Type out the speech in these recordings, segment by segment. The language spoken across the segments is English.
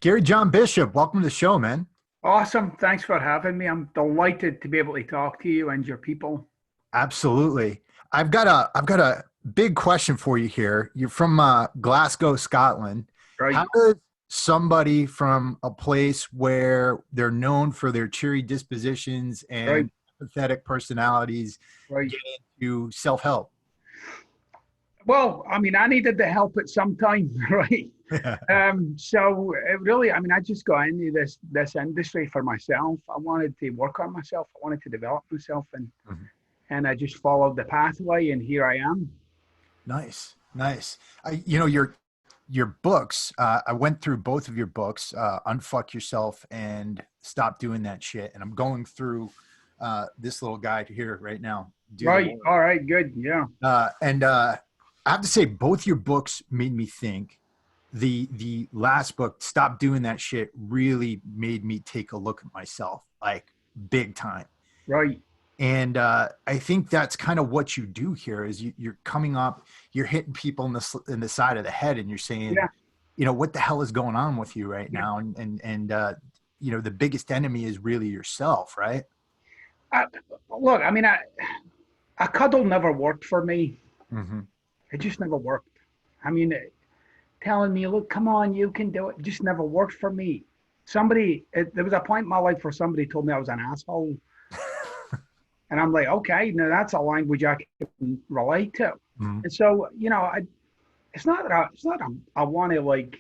Gary John Bishop, welcome to the show, man. Awesome. Thanks for having me. I'm delighted to be able to talk to you and your people. Absolutely. I've got a big question for you here. You're from Glasgow, Scotland. How Right, does somebody from a place where they're known for their cheery dispositions right, and pathetic personalities right. get into self-help? Well, I mean, I needed the help at some time, right? So it really, I mean, I just got into this industry for myself. I wanted to work on myself. I wanted to develop myself, and I just followed the pathway, and here I am. Nice, nice. Your books. I went through both of your books, "Unfuck Yourself" and "Stop Doing That Shit," and I'm going through this little guide here right now. Do the Right. work. All right. Good. Yeah. And I have to say, both your books made me think. The last book, "Stop Doing That Shit," really made me take a look at myself, like big time. Right. And I think that's kind of what you do here is you're coming up, you're hitting people in the side of the head, and you're saying, Yeah. what the hell is going on with you right Yeah. now? And the biggest enemy is really yourself, right? I, Look, I mean, a cuddle never worked for me. Mm-hmm. It just never worked. I mean, telling me, look, come on, you can do it. It just never worked for me. There was a point in my life where somebody told me I was an asshole. And I'm like, okay, now that's a language I can relate to. Mm-hmm. And so, it's not that I want to like,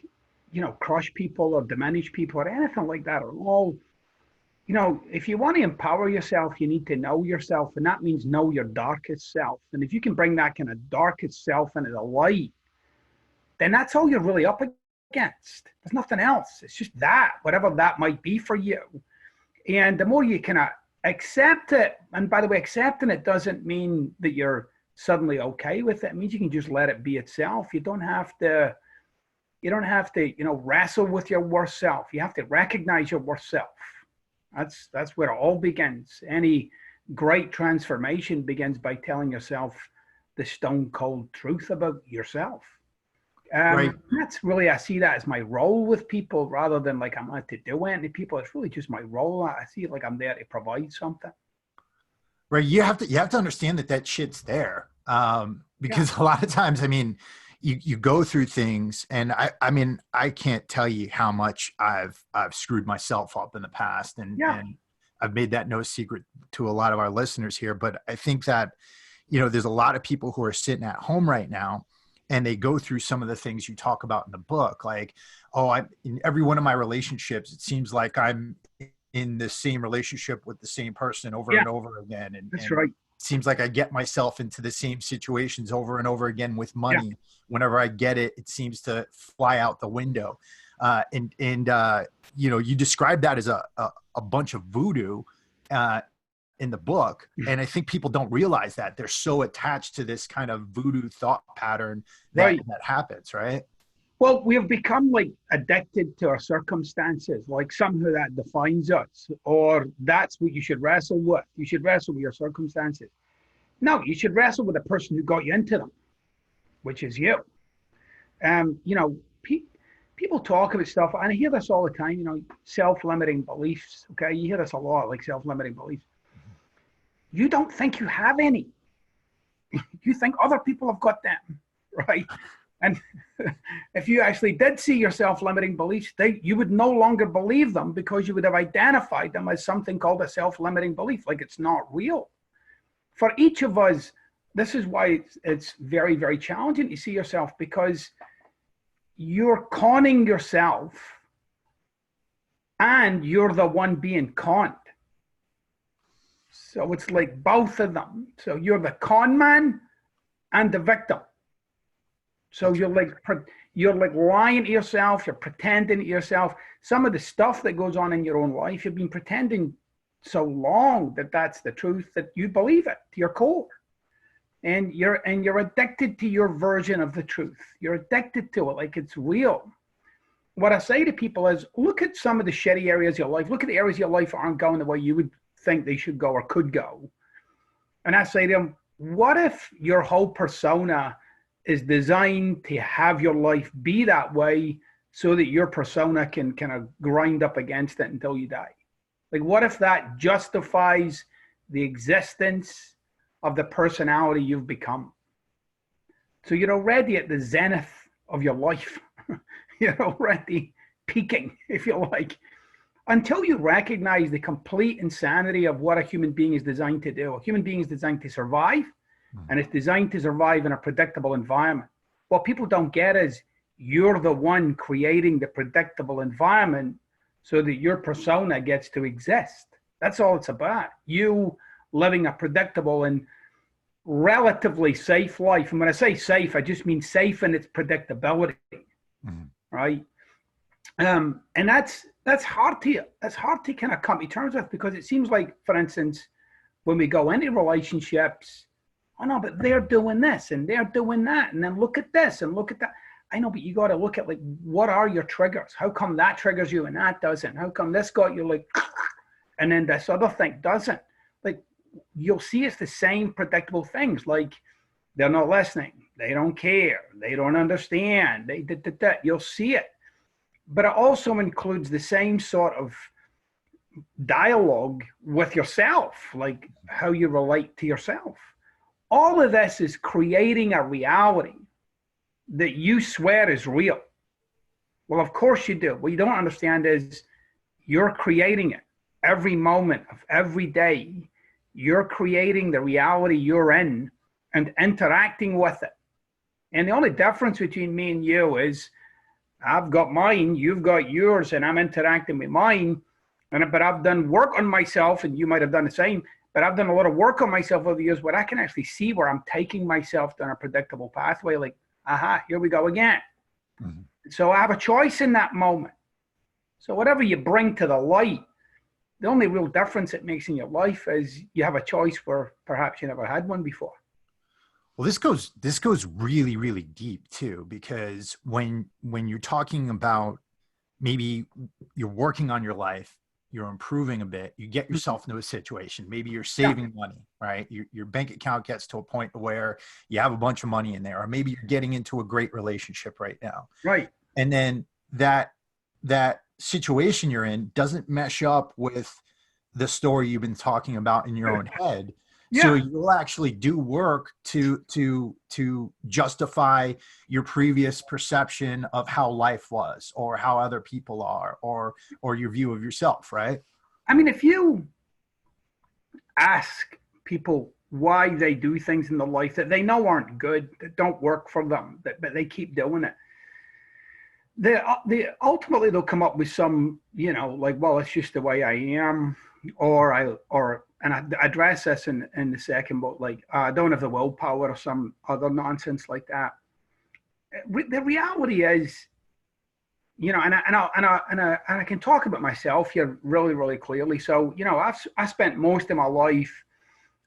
crush people or diminish people or anything like that at all. If you want to empower yourself, you need to know yourself. And that means know your darkest self. And if you can bring that kind of darkest self into the light, then that's all you're really up against. There's nothing else. It's just that, whatever that might be for you. And the more you kind of accept it, and by the way, accepting it doesn't mean that you're suddenly okay with it. It means you can just let it be itself. You don't have to wrestle with your worst self. You have to recognize your worst self. That's where it all begins. Any great transformation begins by telling yourself the stone cold truth about yourself. Right. That's really, I see that as my role with people rather than like I'm out to do anything. People, it's really just my role. I see it like I'm there to provide something. Right. You have to understand that shit's there. Yeah, Because a lot of times, I mean, you go through things, and I mean, I can't tell you how much I've screwed myself up in the past, and yeah, and I've made that no secret to a lot of our listeners here. But I think that, there's a lot of people who are sitting at home right now, and they go through some of the things you talk about in the book, like, oh, in every one of my relationships, it seems like I'm in the same relationship with the same person over yeah. and over again. That's And right. it seems like I get myself into the same situations over and over again with Yeah, money. Whenever I get it, it seems to fly out the window. You describe that as a bunch of voodoo uh, in the book. And I think people don't realize that they're so attached to this kind of voodoo thought pattern that right. happens, right? Well, we have become like addicted to our circumstances, like somehow that defines us, or that's what you should wrestle with. You should wrestle with your circumstances. No, you should wrestle with the person who got you into them, which is you. Um, you know, pe- People talk about stuff, and I hear this all the time. Self-limiting beliefs. Okay, you hear this a lot, like self-limiting beliefs. You don't think you have any. You think other people have got them, right? And if you actually did see your self-limiting beliefs, you would no longer believe them because you would have identified them as something called a self-limiting belief, like it's not real. For each of us, this is why it's very, very challenging to see yourself because you're conning yourself and you're the one being conned. So it's like both of them. So you're the con man and the victim. So you're like lying to yourself, you're pretending to yourself. Some of the stuff that goes on in your own life, you've been pretending so long that that's the truth that you believe it to your core. And you're addicted to your version of the truth. You're addicted to it like it's real. What I say to people is look at some of the shitty areas of your life. Look at the areas of your life that aren't going the way you would think they should go or could go. And I say to them, what if your whole persona is designed to have your life be that way so that your persona can kind of grind up against it until you die? Like, what if that justifies the existence of the personality you've become? So you're already at the zenith of your life. You're already peaking, if you like, until you recognize the complete insanity of what a human being is designed to do. A human being is designed to survive, and it's designed to survive in a predictable environment. What people don't get is you're the one creating the predictable environment so that your persona gets to exist. That's all it's about. You living a predictable and relatively safe life. And when I say safe, I just mean safe in its predictability, right? And that's hard to kind of come to terms with, because it seems like, for instance, when we go into relationships, oh no, but they're doing this and they're doing that, and then look at this and look at that. I know, but you got to look at, like, what are your triggers? How come that triggers you and that doesn't? How come this got you like, and then this other thing doesn't? Like, you'll see it's the same predictable things. Like, they're not listening, they don't care, they don't understand, you'll see it. But it also includes the same sort of dialogue with yourself, like how you relate to yourself. All of this is creating a reality that you swear is real. Well, of course you do. What you don't understand is you're creating it every moment of every day. You're creating the reality you're in and interacting with it. And the only difference between me and you is I've got mine, you've got yours, and I'm interacting with mine. But I've done work on myself, and you might have done the same, but I've done a lot of work on myself over the years where I can actually see where I'm taking myself down a predictable pathway, like, aha, here we go again. So I have a choice in that moment. So whatever you bring to the light, the only real difference it makes in your life is you have a choice where perhaps you never had one before. Well, this goes really, really deep too, because when you're talking about maybe you're working on your life, you're improving a bit, you get yourself into a situation, maybe you're saving money, right? Your bank account gets to a point where you have a bunch of money in there, or maybe you're getting into a great relationship right now. Right. And then that situation you're in doesn't mesh up with the story you've been talking about in your own head. Yeah. So you'll actually do work to justify your previous perception of how life was, or how other people are, or your view of yourself, right? I mean, if you ask people why they do things in the life that they know aren't good, that don't work for them, but they keep doing it, they ultimately they'll come up with some, like, well, it's just the way I am, and I address this in the second book, like, I don't have the willpower or some other nonsense like that. The reality is, and I can talk about myself here really, really clearly. So, I spent most of my life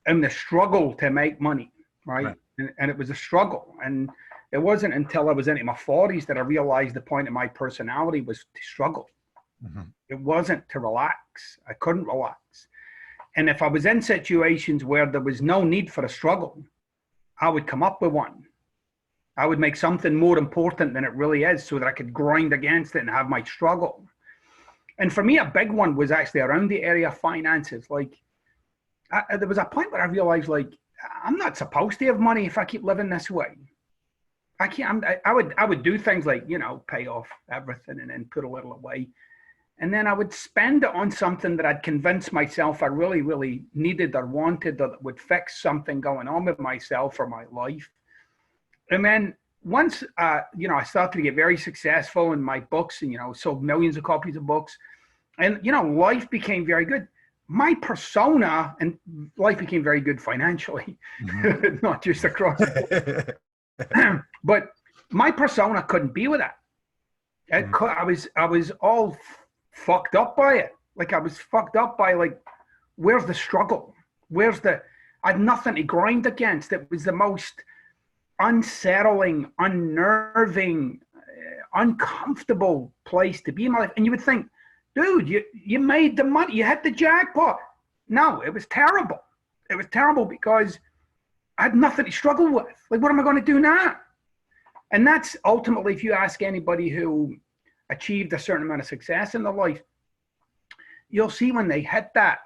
in the struggle to make money, right? And it was a struggle. And it wasn't until I was into my 40s that I realized the point of my personality was to struggle. It wasn't to relax. I couldn't relax. And if I was in situations where there was no need for a struggle, I would come up with one. I would make something more important than it really is so that I could grind against it and have my struggle. And for me, a big one was actually around the area of finances. Like, there was a point where I realized, like, I'm not supposed to have money if I keep living this way. I can't. I would do things like, pay off everything and then put a little away. And then I would spend it on something that I'd convinced myself I really, really needed or wanted, or that would fix something going on with myself or my life. And then once, I started to get very successful in my books, and, sold millions of copies of books, and, life became very good. My persona and life became very good financially, not just across the board. But my persona couldn't be with that. I was all fucked up by it. Like, I was fucked up by, like, where's the struggle? I had nothing to grind against. It was the most unsettling, unnerving, uncomfortable place to be in my life. And you would think, dude, you made the money, you hit the jackpot. No, it was terrible. It was terrible because I had nothing to struggle with. Like, what am I going to do now? And that's ultimately, if you ask anybody who achieved a certain amount of success in their life, you'll see when they hit that,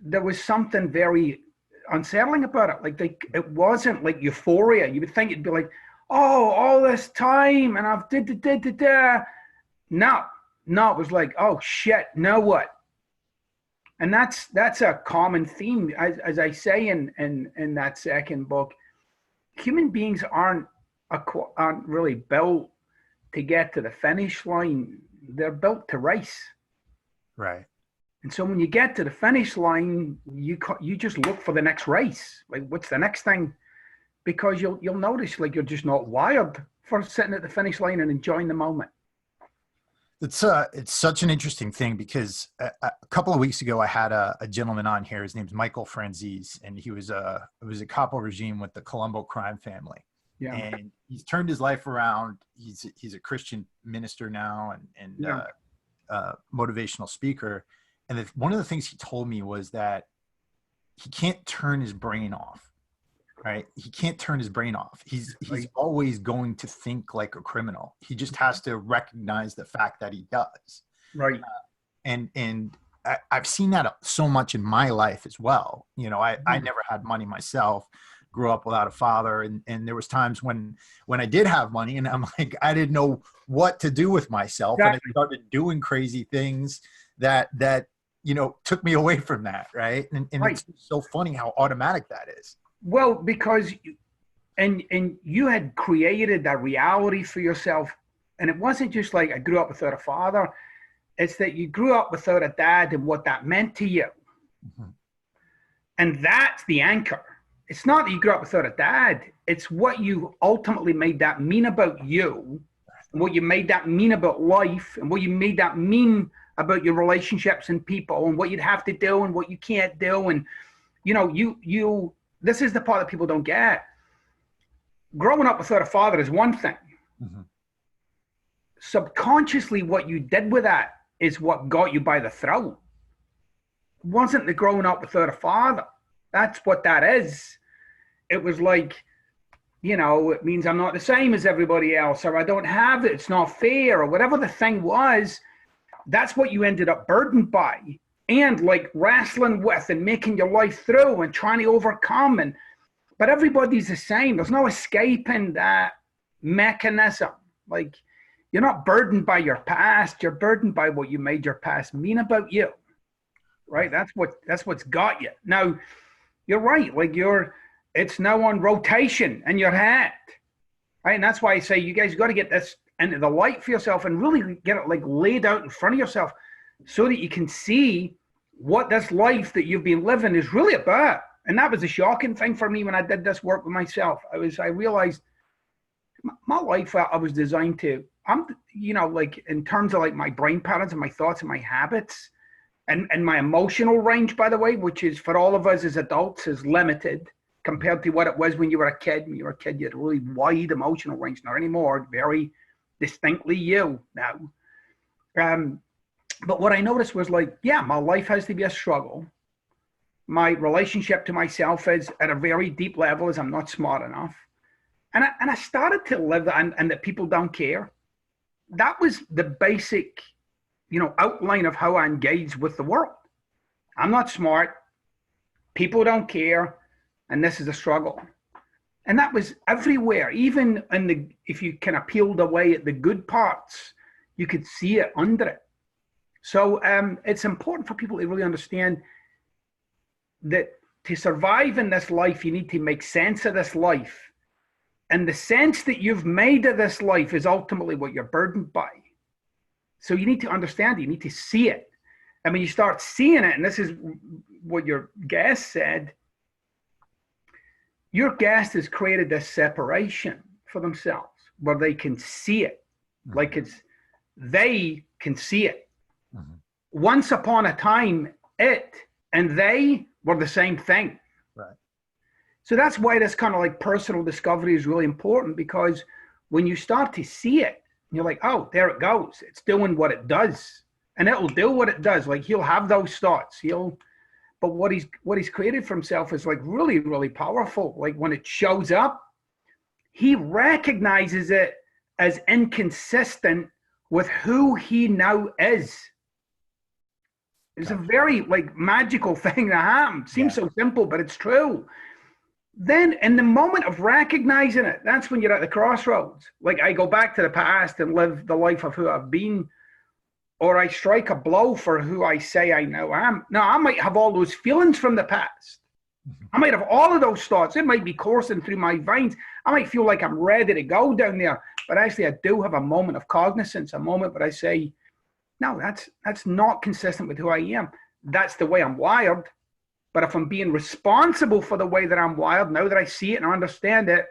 there was something very unsettling about it. Like it wasn't like euphoria. You would think it'd be like, oh, all this time and I've did. No, no, it was like, oh shit, now what? And that's a common theme, as I say in that second book. Human beings aren't really built to get to the finish line. They're built to race. Right. And so when you get to the finish line, you just look for the next race. Like, what's the next thing? Because you'll notice like you're just not wired for sitting at the finish line and enjoying the moment. It's such an interesting thing because a couple of weeks ago I had a gentleman on here. His name's Michael Franzese, and it was a capo regime with the Colombo crime family. Yeah. And he's turned his life around. He's a Christian minister now and motivational speaker. And one of the things he told me was that he can't turn his brain off, right? He can't turn his brain off. He's always going to think like a criminal. He just has to recognize the fact that he does. Right. And I've seen that so much in my life as well. You know, I never had money myself, grew up without a father. And there was times when I did have money and I'm like, I didn't know what to do with myself. Exactly. And I started doing crazy things that you know, took me away from that. Right. And right. It's so funny how automatic that is. Well, because you had created a reality for yourself. And it wasn't just like I grew up without a father. It's that you grew up without a dad and what that meant to you. Mm-hmm. And that's the anchor. It's not that you grew up without a dad. It's what you ultimately made that mean about you, and what you made that mean about life, and what you made that mean about your relationships and people, and what you'd have to do and what you can't do. And, you know, this is the part that people don't get. Growing up without a father is one thing. Mm-hmm. Subconsciously, what you did with that is what got you by the throat. It wasn't the growing up without a father. That's what that is. It was like, you know, it means I'm not the same as everybody else, or I don't have it, it's not fair, or whatever the thing was. That's what you ended up burdened by and like wrestling with and making your life through and trying to overcome. But everybody's the same. There's no escaping that mechanism. Like, you're not burdened by your past. You're burdened by what you made your past mean about you. Right? That's what's got you. Now, you're right. Like it's now on rotation in your head. Right? And that's why I say you guys got to get this into the light for yourself and really get it like laid out in front of yourself so that you can see what this life that you've been living is really about. And that was a shocking thing for me when I did this work with myself. I realized my life, I was designed to, you know, like in terms of like my brain patterns and my thoughts and my habits and my emotional range, by the way, which is for all of us as adults is limited compared to what it was when you were a kid. When you were a kid, you had a really wide emotional range. Not anymore, very distinctly you now. But what I noticed was like, yeah, my life has to be a struggle. My relationship to myself is at a very deep level as I'm not smart enough. And I started to live and that people don't care. That was the basic, you know, outline of how I engage with the world. I'm not smart. People don't care. And this is a struggle. And that was everywhere, even if you kind of peeled away at the good parts, you could see it under it. So it's important for people to really understand that to survive in this life, you need to make sense of this life. And the sense that you've made of this life is ultimately what you're burdened by. So you need to understand it. You need to see it. And when you start seeing it, and this is what your guest said, your guest has created this separation for themselves where they can see it. Mm-hmm. Like they can see it. Mm-hmm. Once upon a time, it and they were the same thing. Right. So that's why this kind of like personal discovery is really important, because when you start to see it, you're like, oh, there it goes. It's doing what it does. And it'll do what it does. Like he'll have those thoughts. But what he's created for himself is like really, really powerful. Like when it shows up, he recognizes it as inconsistent with who he now is. It's a very like magical thing that happened. Seems so simple, but it's true. Then in the moment of recognizing it, that's when you're at the crossroads. Like I go back to the past and live the life of who I've been, or I strike a blow for who I say I now am. Now, I might have all those feelings from the past. I might have all of those thoughts. It might be coursing through my veins. I might feel like I'm ready to go down there. But actually, I do have a moment of cognizance, a moment where I say, no, that's not consistent with who I am. That's the way I'm wired. But if I'm being responsible for the way that I'm wired, now that I see it and understand it,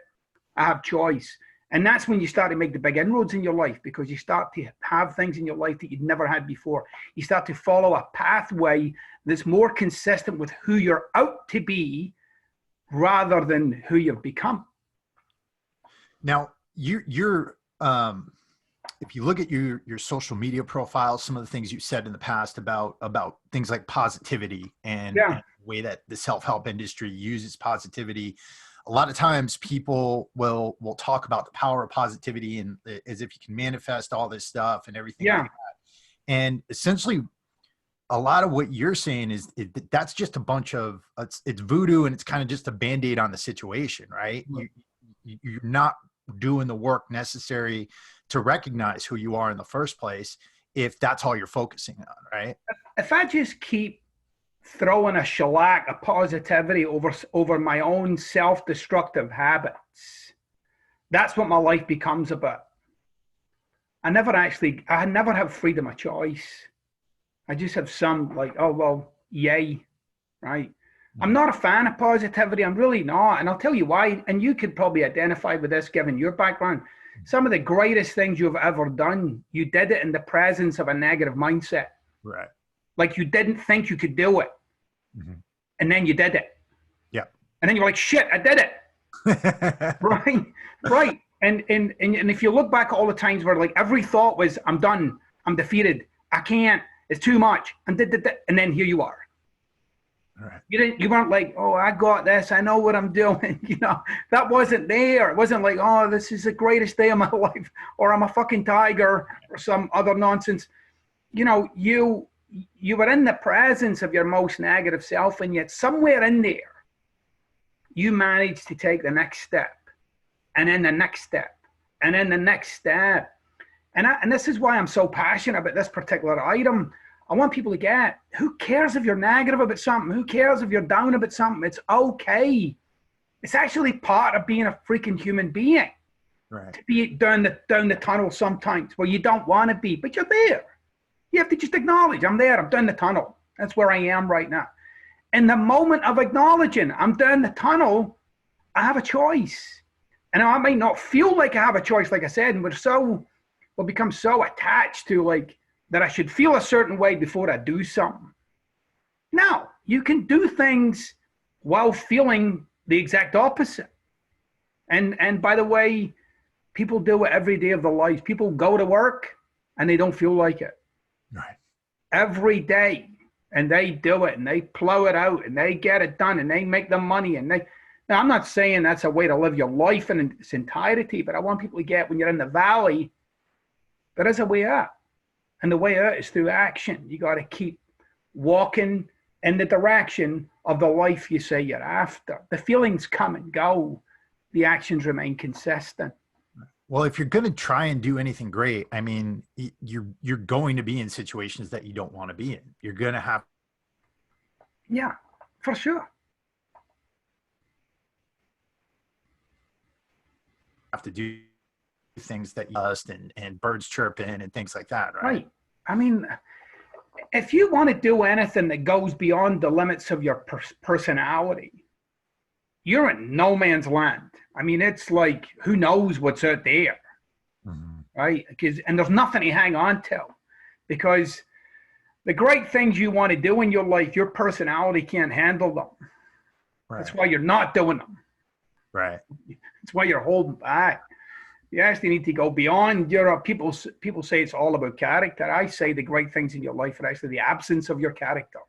I have choice. And that's when you start to make the big inroads in your life, because you start to have things in your life that you'd never had before. You start to follow a pathway that's more consistent with who you're out to be rather than who you've become. Now, you're if you look at your social media profile, some of the things you said in the past about things like positivity and the way that the self-help industry uses positivity, a lot of times people will talk about the power of positivity and as if you can manifest all this stuff and everything like that. And essentially, a lot of what you're saying is that's just a bunch of it's voodoo, and it's kind of just a band-aid on the situation, right? You're not doing the work necessary to recognize who you are in the first place if that's all you're focusing on, right? If I just keep throwing a shellac of positivity over my own self-destructive habits, that's what my life becomes about. I never have freedom of choice. I just have some like, oh, well, yay, right? I'm not a fan of positivity. I'm really not. And I'll tell you why. And you could probably identify with this given your background. Some of the greatest things you've ever done, you did it in the presence of a negative mindset. Right. Like you didn't think you could do it. And then you did it. Yeah. And then you're like, shit, I did it. Right. Right. And if you look back at all the times where like every thought was, I'm done, I'm defeated, I can't, it's too much, and then here you are. Right. You weren't like, oh, I got this, I know what I'm doing. You know, that wasn't there. It wasn't like, oh, this is the greatest day of my life, or I'm a fucking tiger, or some other nonsense. You know, you were in the presence of your most negative self, and yet somewhere in there, you managed to take the next step, and then the next step, and then the next step. And this is why I'm so passionate about this particular item. I want people to get, who cares if you're negative about something? Who cares if you're down about something? It's okay. It's actually part of being a freaking human being. Right. To be down the tunnel sometimes where you don't want to be, but you're there. You have to just acknowledge, I'm there, I'm down the tunnel. That's where I am right now. In the moment of acknowledging I'm down the tunnel, I have a choice. And I might not feel like I have a choice, like I said, and we'll become so attached to like, that I should feel a certain way before I do something. Now, you can do things while feeling the exact opposite. And by the way, people do it every day of their lives. People go to work and they don't feel like it. Right. Every day. And they do it and they plow it out and they get it done and they make the money. Now, I'm not saying that's a way to live your life in its entirety, but I want people to get, when you're in the valley, there is a way out. And the way out is through action. You got to keep walking in the direction of the life you say you're after. The feelings come and go. The actions remain consistent. Well, if you're going to try and do anything great, I mean, you're going to be in situations that you don't want to be in. You're going to have. Yeah, for sure. Have to do things that you must and birds chirping and things like that, right? Right. I mean, if you want to do anything that goes beyond the limits of your personality, you're in no man's land. I mean, it's like, who knows what's out there, right? And there's nothing to hang on to, because the great things you want to do in your life, your personality can't handle them. Right. That's why you're not doing them. Right. That's why you're holding back. You actually need to go beyond your, people say it's all about character. I say the great things in your life are actually the absence of your character.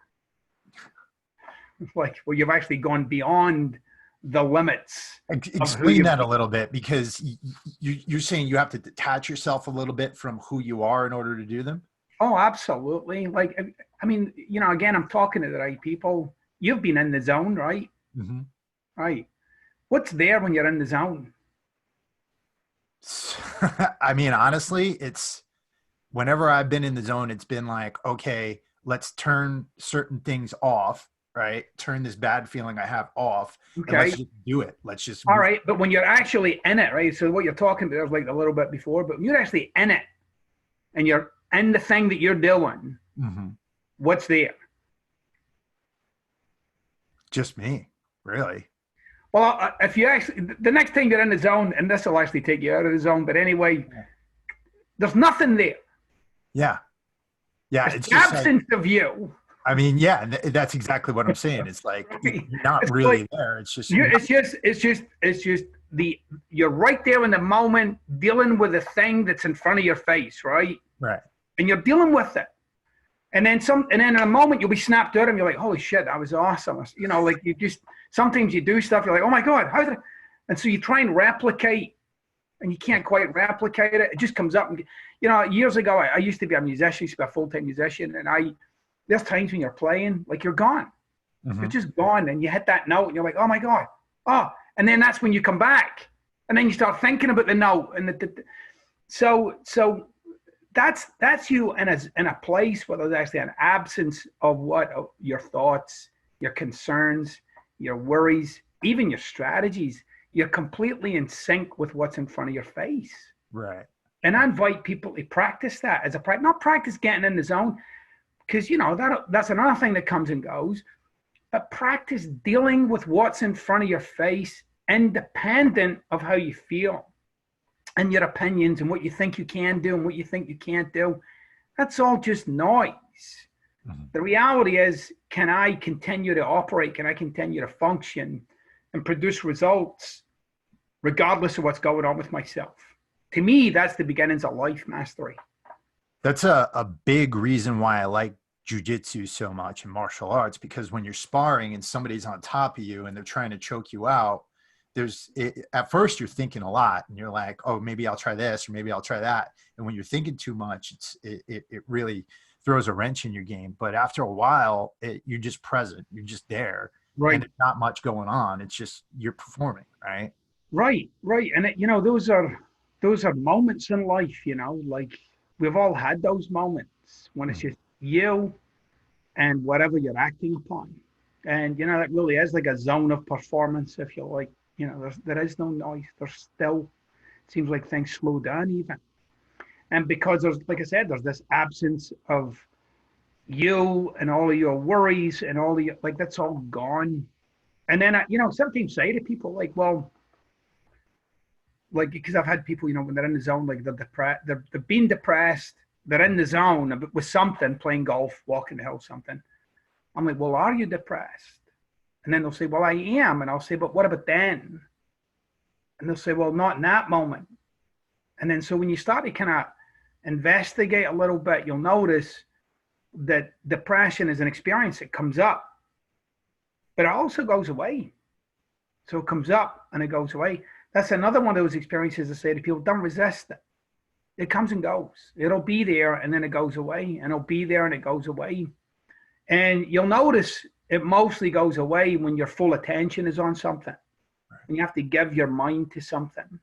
It's like, well, you've actually gone beyond the limits of who Explain you that a be. little bit, because you're saying you have to detach yourself a little bit from who you are in order to do them. Oh, absolutely. Like, I mean, again, I'm talking to the right people. You've been in the zone, right? Hmm. Right. What's there when you're in the zone? I mean, honestly, it's whenever I've been in the zone, it's been like, okay, let's turn certain things off, right? Turn this bad feeling I have off, and let's Okay. just do it. Let's just All move. right. But when you're actually in it, right? So what you're talking about is like a little bit before, but when you're actually in it and you're in the thing that you're doing, Hmm. what's there? Just me, really. Well, if you actually, the next time you're in the zone, and this will actually take you out of the zone, but anyway, Yeah. there's nothing there. Yeah. Yeah. It's It's the just like, absence of you. I mean, yeah, that's exactly what I'm saying. It's like Right? you're not It's like really there. It's just you. you're not. It's just the you're right there in the moment, dealing with the thing that's in front of your face, right? Right. And you're dealing with it. And then in a moment you'll be snapped out and you're like, holy shit, that was awesome. Like you just sometimes you do stuff, you're like, oh my God, how did I? And so you try and replicate and you can't quite replicate it. It just comes up. And years ago I used to be a musician, used to be a full-time musician, and there's times when you're playing, like you're gone. You're Hmm. just gone, and you hit that note and you're like, oh my God. Oh, and then that's when you come back. And then you start thinking about the note. So that's you in a place where there's actually an absence of your thoughts, your concerns, your worries, even your strategies. You're completely in sync with what's in front of your face. Right. And I invite people to practice that as a practice, not practice getting in the zone, because that's another thing that comes and goes. But practice dealing with what's in front of your face, independent of how you feel and your opinions and what you think you can do and what you think you can't do. That's all just noise. Hmm. The reality is, can I continue to operate? Can I continue to function and produce results regardless of what's going on with myself? To me, that's the beginnings of life mastery. That's a big reason why I like jujitsu so much and martial arts, because when you're sparring and somebody's on top of you and they're trying to choke you out, at first you're thinking a lot and you're like, oh, maybe I'll try this or maybe I'll try that. And when you're thinking too much, it really throws a wrench in your game. But after a while, you're just present, you're just there, and Right, there's not much going on. It's just you're performing, right? right. And those are moments in life, like we've all had those moments when it's Mhm. just you and whatever you're acting upon. And that really is like a zone of performance, if you like. There is no noise. There's still seems like things slow down even. And because there's, like I said, there's this absence of you and all of your worries and all of your, like, that's all gone. And then sometimes say to people like, well, like, because I've had people, when they're in the zone, like they're depressed, they're being depressed, they're in the zone with something, playing golf, walking the hill, something. I'm like, well, are you depressed? And then they'll say, well, I am. And I'll say, but what about then? And they'll say, well, not in that moment. And then so when you start to kind of investigate a little bit, you'll notice that depression is an experience that comes up, but it also goes away. So it comes up and it goes away. That's another one of those experiences I say to people, don't resist it. It comes and goes. It'll be there and then it goes away, and it'll be there and it goes away. And you'll notice it mostly goes away when your full attention is on something. And you have to give your mind to something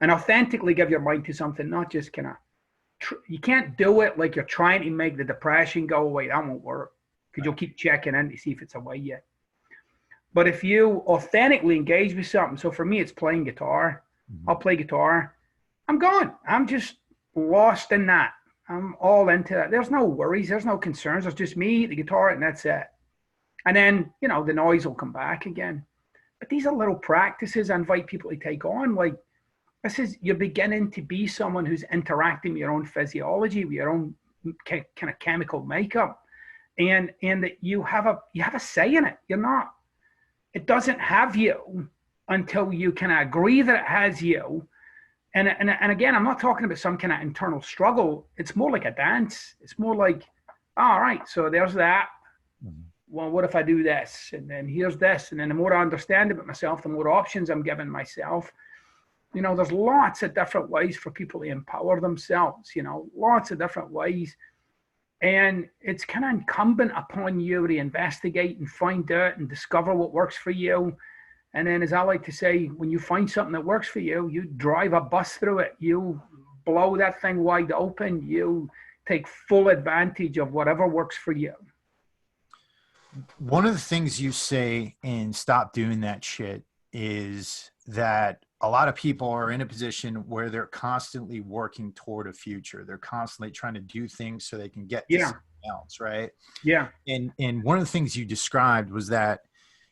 and authentically give your mind to something, not just kind of, you can't do it like you're trying to make the depression go away. That won't work because you'll keep checking in to see if it's away yet. But if you authentically engage with something, so for me, it's playing guitar. I'll Mhm. play guitar. I'm gone. I'm just lost in that. I'm all into that. There's no worries. There's no concerns. There's just me, the guitar, and that's it. And then, the noise will come back again. But these are little practices I invite people to take on. Like, this is, you're beginning to be someone who's interacting with your own physiology, with your own kind of chemical makeup. And that you have a say in it. It doesn't have you until you can agree that it has you. And again, I'm not talking about some kind of internal struggle. It's more like a dance. It's more like, all right, so there's that. Mhm. well, what if I do this? And then here's this. And then the more I understand about myself, the more options I'm giving myself. There's lots of different ways for people to empower themselves, lots of different ways. And it's kind of incumbent upon you to investigate and find out and discover what works for you. And then, as I like to say, when you find something that works for you, you drive a bus through it. You blow that thing wide open. You take full advantage of whatever works for you. One of the things you say in Stop Doing That Shit is that a lot of people are in a position where they're constantly working toward a future. They're constantly trying to do things so they can get to something else, right? Yeah. And one of the things you described was that,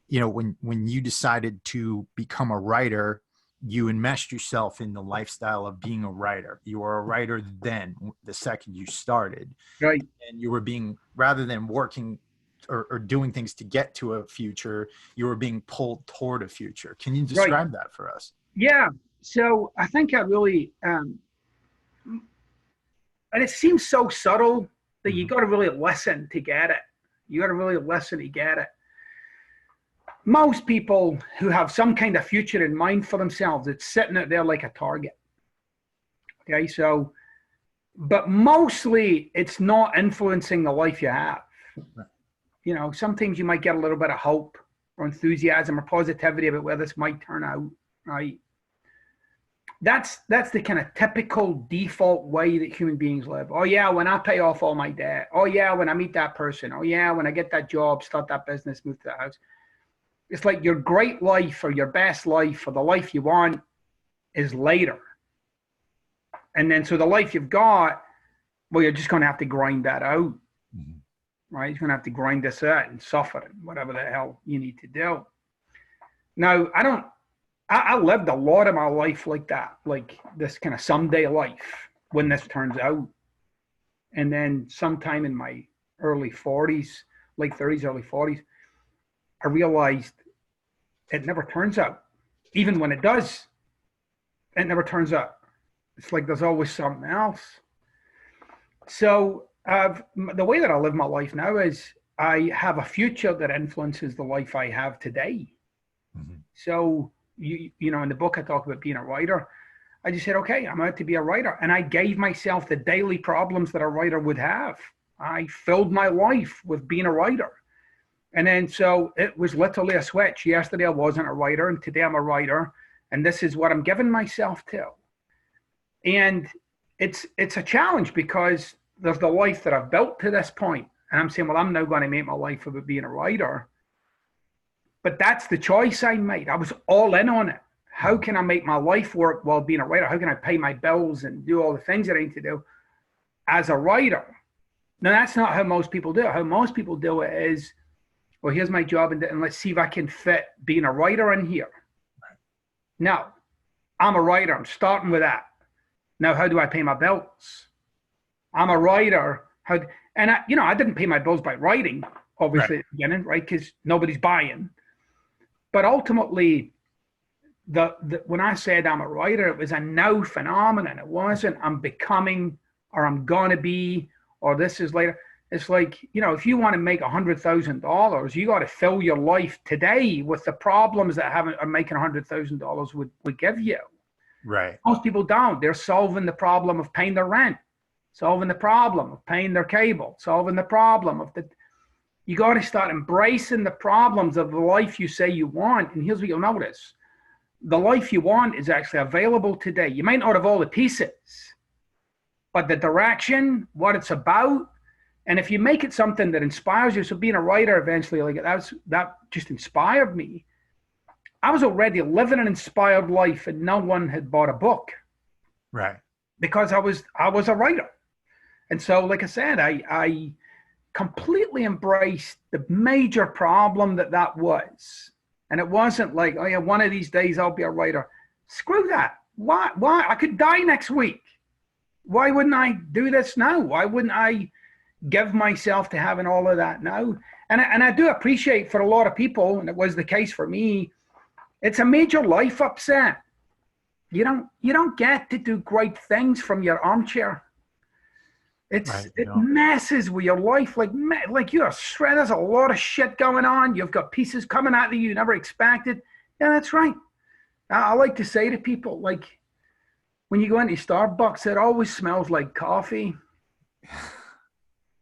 when you decided to become a writer, you enmeshed yourself in the lifestyle of being a writer. You were a writer then, the second you started. Right. And you were being, rather than working or doing things to get to a future, you were being pulled toward a future. Can you describe that for us? Yeah. So I think I really, and it seems so subtle that you got to really listen to get it. You got to really listen to get it. Most people who have some kind of future in mind for themselves, it's sitting out there like a target. Okay. So, but mostly it's not influencing the life you have. Right. Sometimes you might get a little bit of hope or enthusiasm or positivity about where this might turn out, right? That's the kind of typical default way that human beings live. Oh yeah, when I pay off all my debt. Oh yeah, when I meet that person. Oh yeah, when I get that job, start that business, move to that house. It's like your great life or your best life or the life you want is later. And then so the life you've got, well, you're just going to have to grind that out. Mm-hmm. Right? You're going to have to grind this out and suffer it, whatever the hell you need to do. Now, I lived a lot of my life like that, like this kind of someday life when this turns out. And then sometime in my early 40s, late 30s, early 40s, I realized it never turns out. Even when it does, it never turns out. It's like there's always something else. So the way that I live my life now is I have a future that influences the life I have today. Mm-hmm. So, in the book I talk about being a writer. I just said, okay, I'm out to be a writer. And I gave myself the daily problems that a writer would have. I filled my life with being a writer. And then so it was literally a switch. Yesterday I wasn't a writer and today I'm a writer. And this is what I'm giving myself to. And it's a challenge because there's the life that I've built to this point. And I'm saying, well, I'm now going to make my life about being a writer. But that's the choice I made. I was all in on it. How can I make my life work while being a writer? How can I pay my bills and do all the things that I need to do as a writer? Now, that's not how most people do it. How most people do it is, well, here's my job, and let's see if I can fit being a writer in here. No, I'm a writer. I'm starting with that. Now, how do I pay my bills? I'm a writer. I didn't pay my bills by writing, obviously, at the beginning, right? Because nobody's buying. But ultimately, when I said I'm a writer, it was a now phenomenon. It wasn't I'm becoming or I'm going to be or this is later. It's like, if you want to make $100,000, you got to fill your life today with the problems that are making $100,000 would give you. Right. Most people don't. They're solving the problem of paying their rent, solving the problem of paying their cable, solving the problem of you got to start embracing the problems of the life you say you want. And here's what you'll notice. The life you want is actually available today. You might not have all the pieces, but the direction, what it's about, and if you make it something that inspires you, so being a writer eventually, like that just inspired me. I was already living an inspired life and no one had bought a book. Right. Because I was a writer. And so, like I said, I completely embraced the major problem that was. And it wasn't like, oh yeah, one of these days I'll be a writer. Screw that. Why? I could die next week. Why wouldn't I do this now? Why wouldn't I give myself to having all of that now? And I do appreciate for a lot of people, and it was the case for me, it's a major life upset. You don't get to do great things from your armchair. Right. It messes with your life. Like you're stressed. There's a lot of shit going on. You've got pieces coming at you never expected. Yeah, that's right. I like to say to people, like, when you go into Starbucks, it always smells like coffee.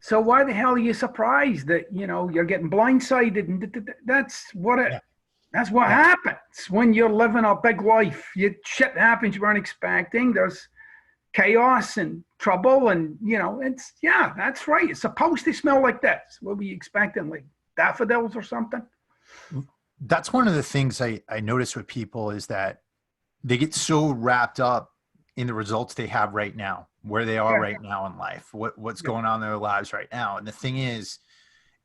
So why the hell are you surprised that, you're getting blindsided? And Yeah. that's what Yeah. happens when you're living a big life. Shit happens you weren't expecting. There's chaos and trouble, and that's right. It's supposed to smell like this. What were you expecting, like daffodils or something? That's one of the things I notice with people is that they get so wrapped up in the results they have right now, where they are Yeah, right now in life, what's yeah, going on in their lives right now. And the thing is,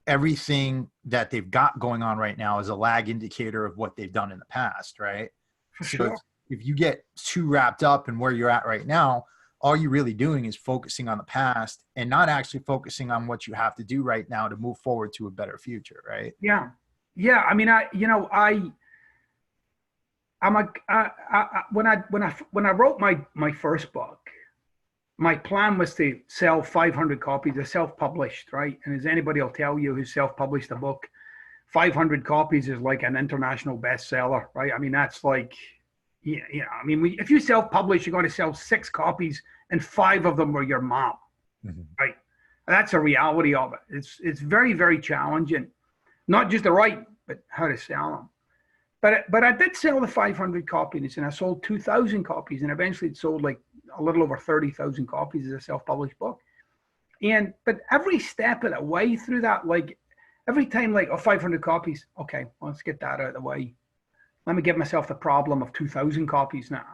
everything that they've got going on right now is a lag indicator of what they've done in the past, right? for So sure. if you get too wrapped up in where you're at right now, all you're really doing is focusing on the past and not actually focusing on what you have to do right now to move forward to a better future, right? Yeah, yeah. I mean, I'm a when I wrote my first book, my plan was to sell 500 copies. They're self-published, right? And as anybody will tell you who's self-published a book, 500 copies is like an international bestseller, right? I mean, that's like, I mean, if you self-publish, you're going to sell 6 copies, and 5 of them were your mom, Mm-hmm. right? That's a reality of it. It's very, very challenging, not just to write, but how to sell them. But I did sell the 500 copies, and I sold 2,000 copies, and eventually it sold like a little over 30,000 copies as a self-published book. But every step of the way through that, like every time, like, 500 copies, okay, well, let's get that out of the way. Let me give myself the problem of 2,000 copies now.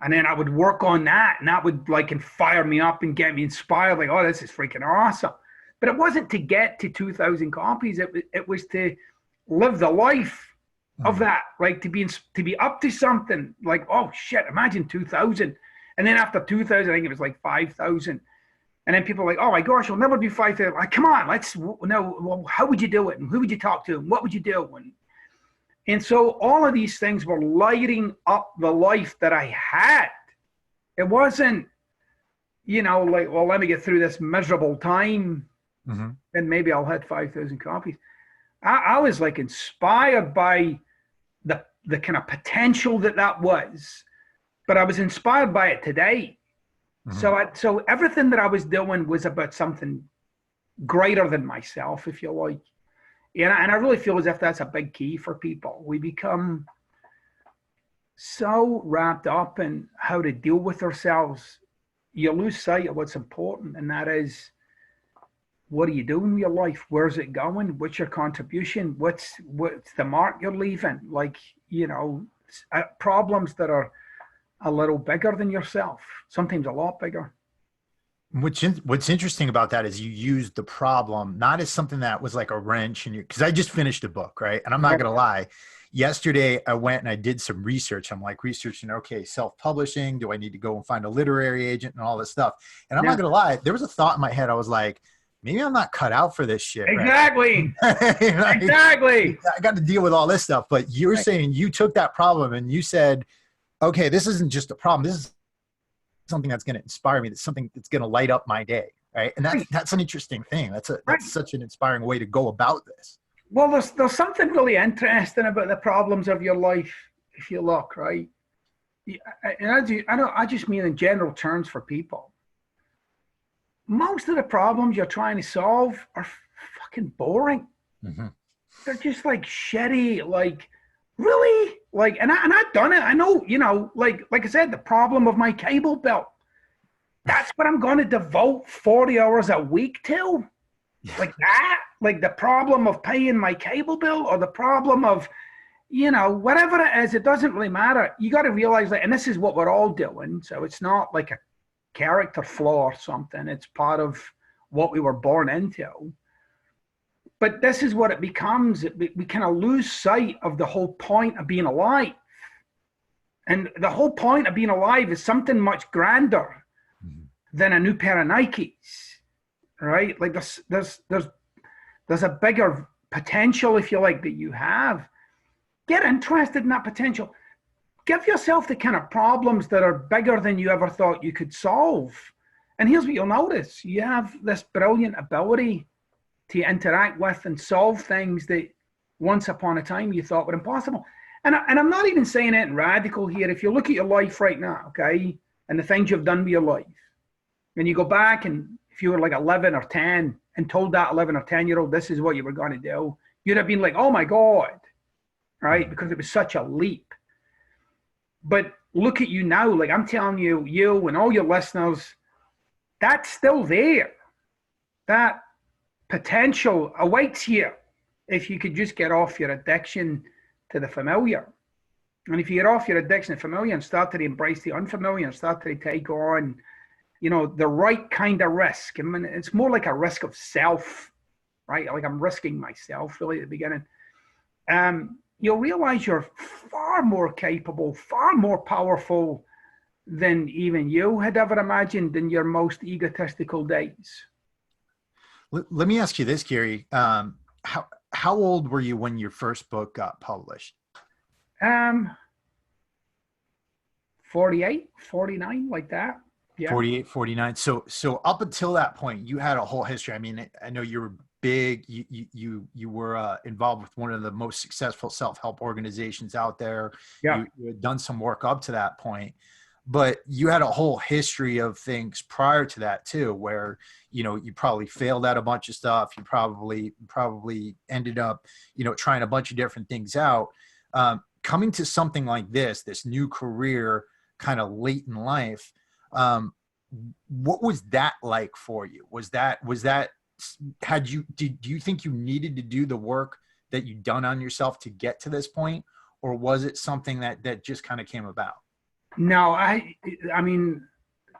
And then I would work on that, and that would like fire me up and get me inspired. Like, oh, this is freaking awesome. But it wasn't to get to 2,000 copies. It was to live the life of Mm-hmm. that, right? To be up to something like, oh shit, imagine 2,000. And then after 2,000, I think it was like 5,000. And then people are like, oh my gosh, you'll never do 5,000. Like, come on, let's no. Well, how would you do it? And who would you talk to? And what would you do? And so all of these things were lighting up the life that I had. It wasn't, like, well, let me get through this miserable time, Mm-hmm. and maybe I'll hit 5,000 copies. I was like inspired by the kind of potential that was, but I was inspired by it today. Mm-hmm. So everything that I was doing was about something greater than myself, if you like. And I really feel as if that's a big key for people. We become so wrapped up in how to deal with ourselves, you lose sight of what's important, and that is, what are you doing with your life? Where's it going? What's your contribution? What's the mark you're leaving? Like, problems that are a little bigger than yourself, sometimes a lot bigger. What's interesting about that is you use the problem not as something that was like a wrench in you, because I just finished a book, right? And I'm not gonna lie, yesterday I went and I did some research. I'm like researching, okay, self-publishing. Do I need to go and find a literary agent and all this stuff? And I'm Yeah, not gonna lie, there was a thought in my head. I was like, maybe I'm not cut out for this shit, right? exactly. Like, Exactly. I got to deal with all this stuff. But you're Right. saying you took that problem and you said, okay, this isn't just a problem. This is something that's going to inspire me. That's something that's going to light up my day, right? And Right. that's an interesting thing. That's Right. such an inspiring way to go about this. Well, there's something really interesting about the problems of your life, if you look, right? And I just mean in general terms for people. Most of the problems you're trying to solve are fucking boring. Mm-hmm. They're just like shitty, like, really? Like, and I've done it. I know, like I said, the problem of my cable bill. That's what I'm going to devote 40 hours a week to. Yeah. Like that, like the problem of paying my cable bill, or the problem of, whatever it is, it doesn't really matter. You got to realize that, and this is what we're all doing. So it's not like a character flaw or something. It's part of what we were born into. But this is what it becomes. We kind of lose sight of the whole point of being alive. And the whole point of being alive is something much grander than a new pair of Nikes, right? Like there's a bigger potential, if you like, that you have. Get interested in that potential. Give yourself the kind of problems that are bigger than you ever thought you could solve. And here's what you'll notice. You have this brilliant ability to interact with and solve things that once upon a time you thought were impossible. And I'm not even saying anything radical here. If you look at your life right now, okay, and the things you've done with your life, and you go back, and if you were like 11 or 10 and told that 11 or 10-year-old this is what you were going to do, you'd have been like, oh my God, right? Because it was such a leap. But look at you now. Like I'm telling you, you and all your listeners, that's still there. That potential awaits you if you could just get off your addiction to the familiar. And if you get off your addiction to familiar and start to embrace the unfamiliar and start to take on, the right kind of risk. I mean, it's more like a risk of self, right? Like I'm risking myself really at the beginning. You'll realize you're far more capable, far more powerful than even you had ever imagined in your most egotistical days. Let me ask you this, Gary. How old were you when your first book got published? 48, 49, like that. Yeah. 48, 49. So up until that point, you had a whole history. I mean, I know you were big. You were involved with one of the most successful self-help organizations out there. Yeah. You had done some work up to that point, but you had a whole history of things prior to that too, where, you probably failed at a bunch of stuff. You probably ended up, trying a bunch of different things out. Coming to something like this new career kind of late in life, what was that like for you? Do you think you needed to do the work that you'd done on yourself to get to this point? Or was it something that just kind of came about? No, I mean,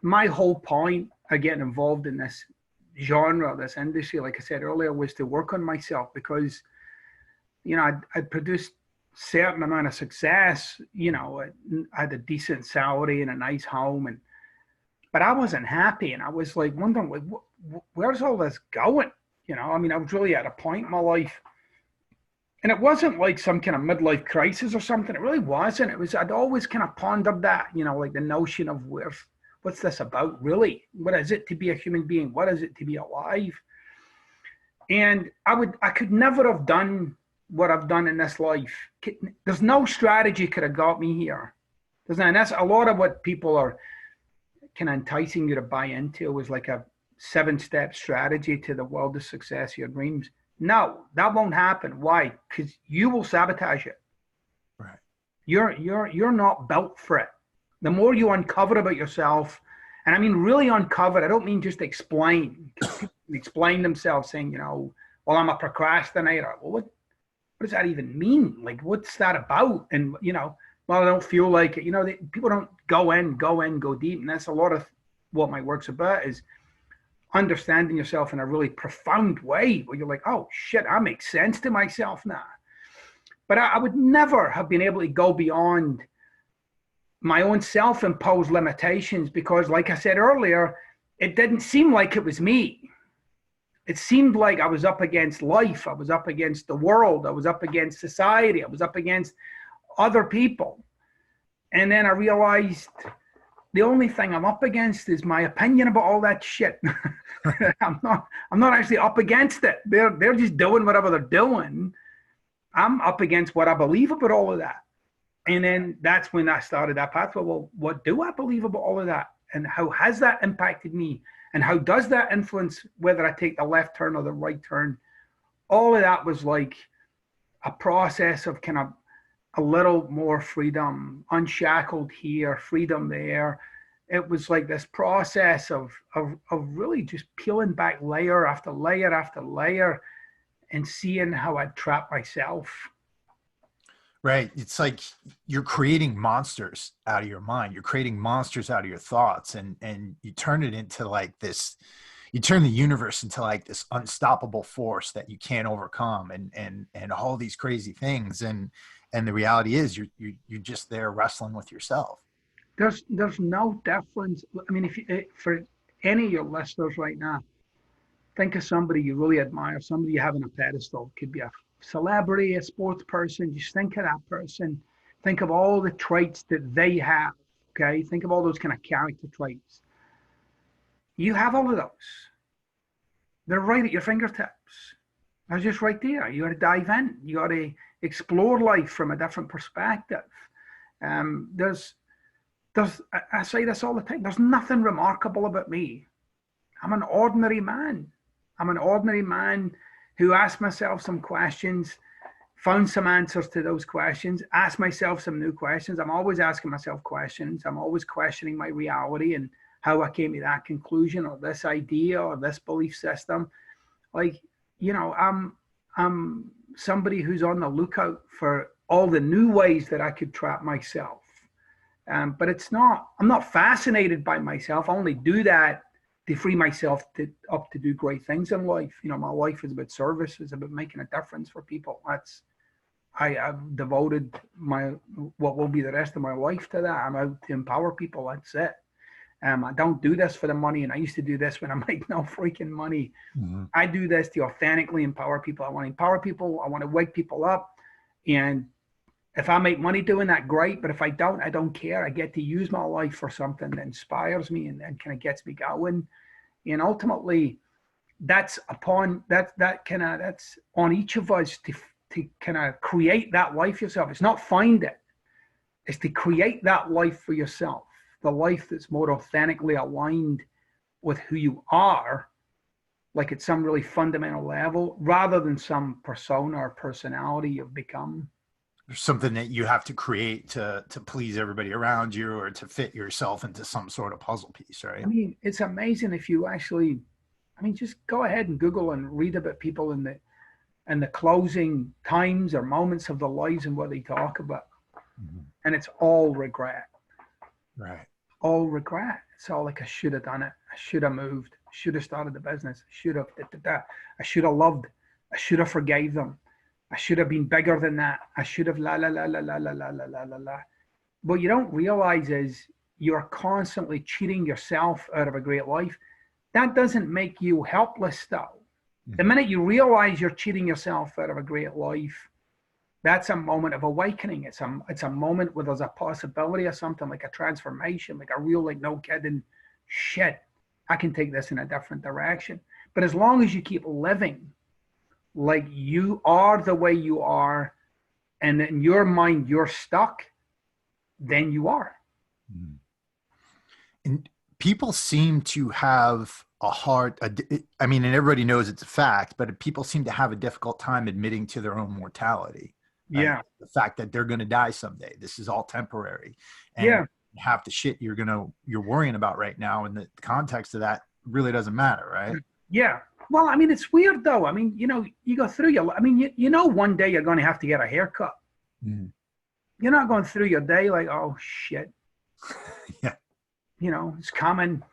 my whole point of getting involved in this genre, this industry, like I said earlier, was to work on myself because, I'd produced certain amount of success, I had a decent salary and a nice home, but I wasn't happy. And I was like wondering, like, where's all this going? I mean, I was really at a point in my life, and it wasn't like some kind of midlife crisis or something. It really wasn't. I'd always kind of pondered that, like the notion of what's this about really? What is it to be a human being? What is it to be alive? And I could never have done what I've done in this life. There's no strategy could have got me here. And that's a lot of what people are kind of enticing you to buy into, was like a 7-step strategy to the world of success, your dreams. No, that won't happen. Why? Because you will sabotage it. Right. You're not built for it. The more you uncover about yourself, and I mean really uncover, I don't mean just explain. People explain themselves saying, well, I'm a procrastinator. Well, what does that even mean? Like, what's that about? And, well, I don't feel like it. People don't go deep. And that's a lot of what my work's about, is understanding yourself in a really profound way where you're like, oh shit, I make sense to myself now. But I would never have been able to go beyond my own self-imposed limitations because, like I said earlier, it didn't seem like it was me. It seemed like I was up against life. I was up against the world. I was up against society. I was up against other people. And then I realized the only thing I'm up against is my opinion about all that shit. I'm not actually up against it. They're just doing whatever they're doing. I'm up against what I believe about all of that. And then that's when I started that pathway. Well, what do I believe about all of that? And how has that impacted me? And how does that influence whether I take the left turn or the right turn? All of that was like a process of kind of a little more freedom, unshackled here, freedom there. It was like this process of really just peeling back layer after layer after layer and seeing how I'd trap myself. Right. It's like you're creating monsters out of your mind. You're creating monsters out of your thoughts, and you turn it into like this, you turn the universe into like this unstoppable force that you can't overcome, and all these crazy things. And the reality is you're just there wrestling with yourself. There's no difference. I mean, for any of your listeners right now, think of somebody you really admire, somebody you have on a pedestal. It could be a celebrity, a sports person. Just think of that person. Think of all the traits that they have. Okay, think of all those kind of character traits. You have all of those. They're right at your fingertips. They're just right there. You got to dive in. You got to explore life from a different perspective. There's I say this all the time. There's nothing remarkable about me. I'm an ordinary man. I'm an ordinary man who asked myself some questions, found some answers to those questions, asked myself some new questions. I'm always asking myself questions. I'm always questioning my reality and how I came to that conclusion or this idea or this belief system. Like, you know, I'm somebody who's on the lookout for all the new ways that I could trap myself. But I'm not fascinated by myself. I only do that to free myself up to do great things in life. You know, my life is about service. It's about making a difference for people. I've devoted what will be the rest of my life to that. I'm out to empower people. That's it. I don't do this for the money. And I used to do this when I made no freaking money. Mm-hmm. I do this to authentically empower people. I want to empower people. I want to wake people up. And if I make money doing that, great. But if I don't care. I get to use my life for something that inspires me and kind of gets me going. And ultimately, that's on each of us to kind of create that life yourself. It's not find it. It's to create that life for yourself. The life that's more authentically aligned with who you are, like at some really fundamental level, rather than some persona or personality you've become. Something that you have to create to please everybody around you or to fit yourself into some sort of puzzle piece, right? I mean, it's amazing if you actually, just go ahead and Google and read about people in the closing times or moments of their lives and what they talk about. Mm-hmm. And it's all regret. Right. All regret. It's all like, I should have done it. I should have moved. I should have started the business. I should have, I should have loved. I should have forgave them. I should have been bigger than that. I should have la la la la la la la la la la la. What you don't realize is you're constantly cheating yourself out of a great life. That doesn't make you helpless though. Mm-hmm. The minute you realize you're cheating yourself out of a great life, that's a moment of awakening. It's a moment where there's a possibility of something like a transformation, like a real, like, no kidding, shit, I can take this in a different direction. But as long as you keep living like you are the way you are, and in your mind you're stuck, then you are. And people seem to have and everybody knows it's a fact, but people seem to have a difficult time admitting to their own mortality. Yeah. The fact that they're going to die someday. This is all temporary. And yeah. half the shit you're worrying about right now, and the context of that really doesn't matter, right? Yeah. Well, it's weird though. You go through one day you're going to have to get a haircut. Mm-hmm. You're not going through your day like, oh shit. Yeah. It's coming.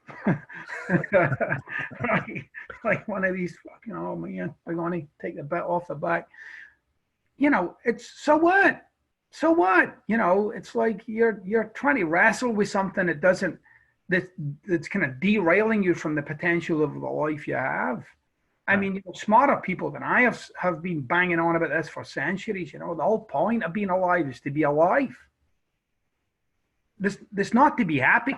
like one of these fucking, oh man, we're going to take the bit off the back. It's so what? So what? It's like you're trying to wrestle with something that's kind of derailing you from the potential of the life you have. Right. Smarter people than I have been banging on about this for centuries. The whole point of being alive is to be alive. This not to be happy.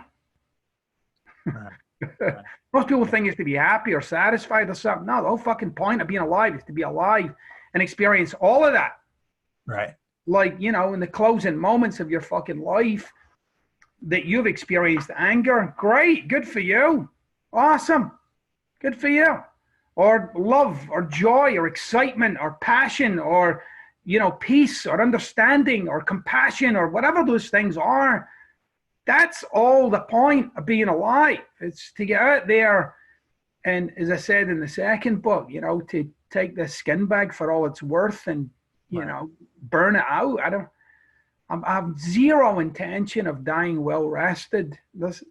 Right. Most people think it's to be happy or satisfied or something. No, the whole fucking point of being alive is to be alive and experience all of that. Right. Like, in the closing moments of your fucking life that you've experienced anger, great, good for you. Awesome. Good for you. Or love or joy or excitement or passion or, peace or understanding or compassion or whatever those things are. That's all the point of being alive. It's to get out there and, as I said in the second book, to take the skin bag for all it's worth and, burn it out. I have zero intention of dying well rested. What's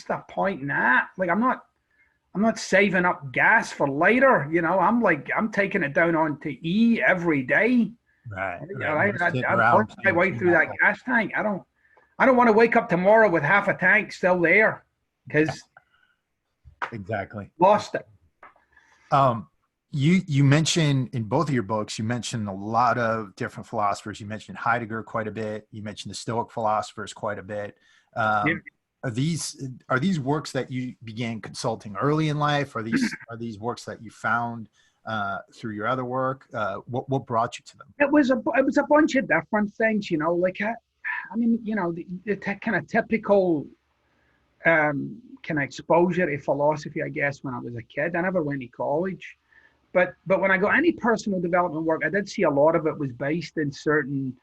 the point in that? Like, I'm not saving up gas for later. I'm taking it down onto E every day. Right. I work my way through that gas tank. I don't want to wake up tomorrow with half a tank still there because exactly lost it. You mentioned in both of your books, you mentioned a lot of different philosophers. You mentioned Heidegger quite a bit. You mentioned the Stoic philosophers quite a bit. are these works that you began consulting early in life? Are these works that you found through your other work? What brought you to them? It was a bunch of different things, like I mean, the kind of typical kind of exposure to philosophy, I guess, when I was a kid. I never went to college, but when I got any personal development work, I did see a lot of it was based in certain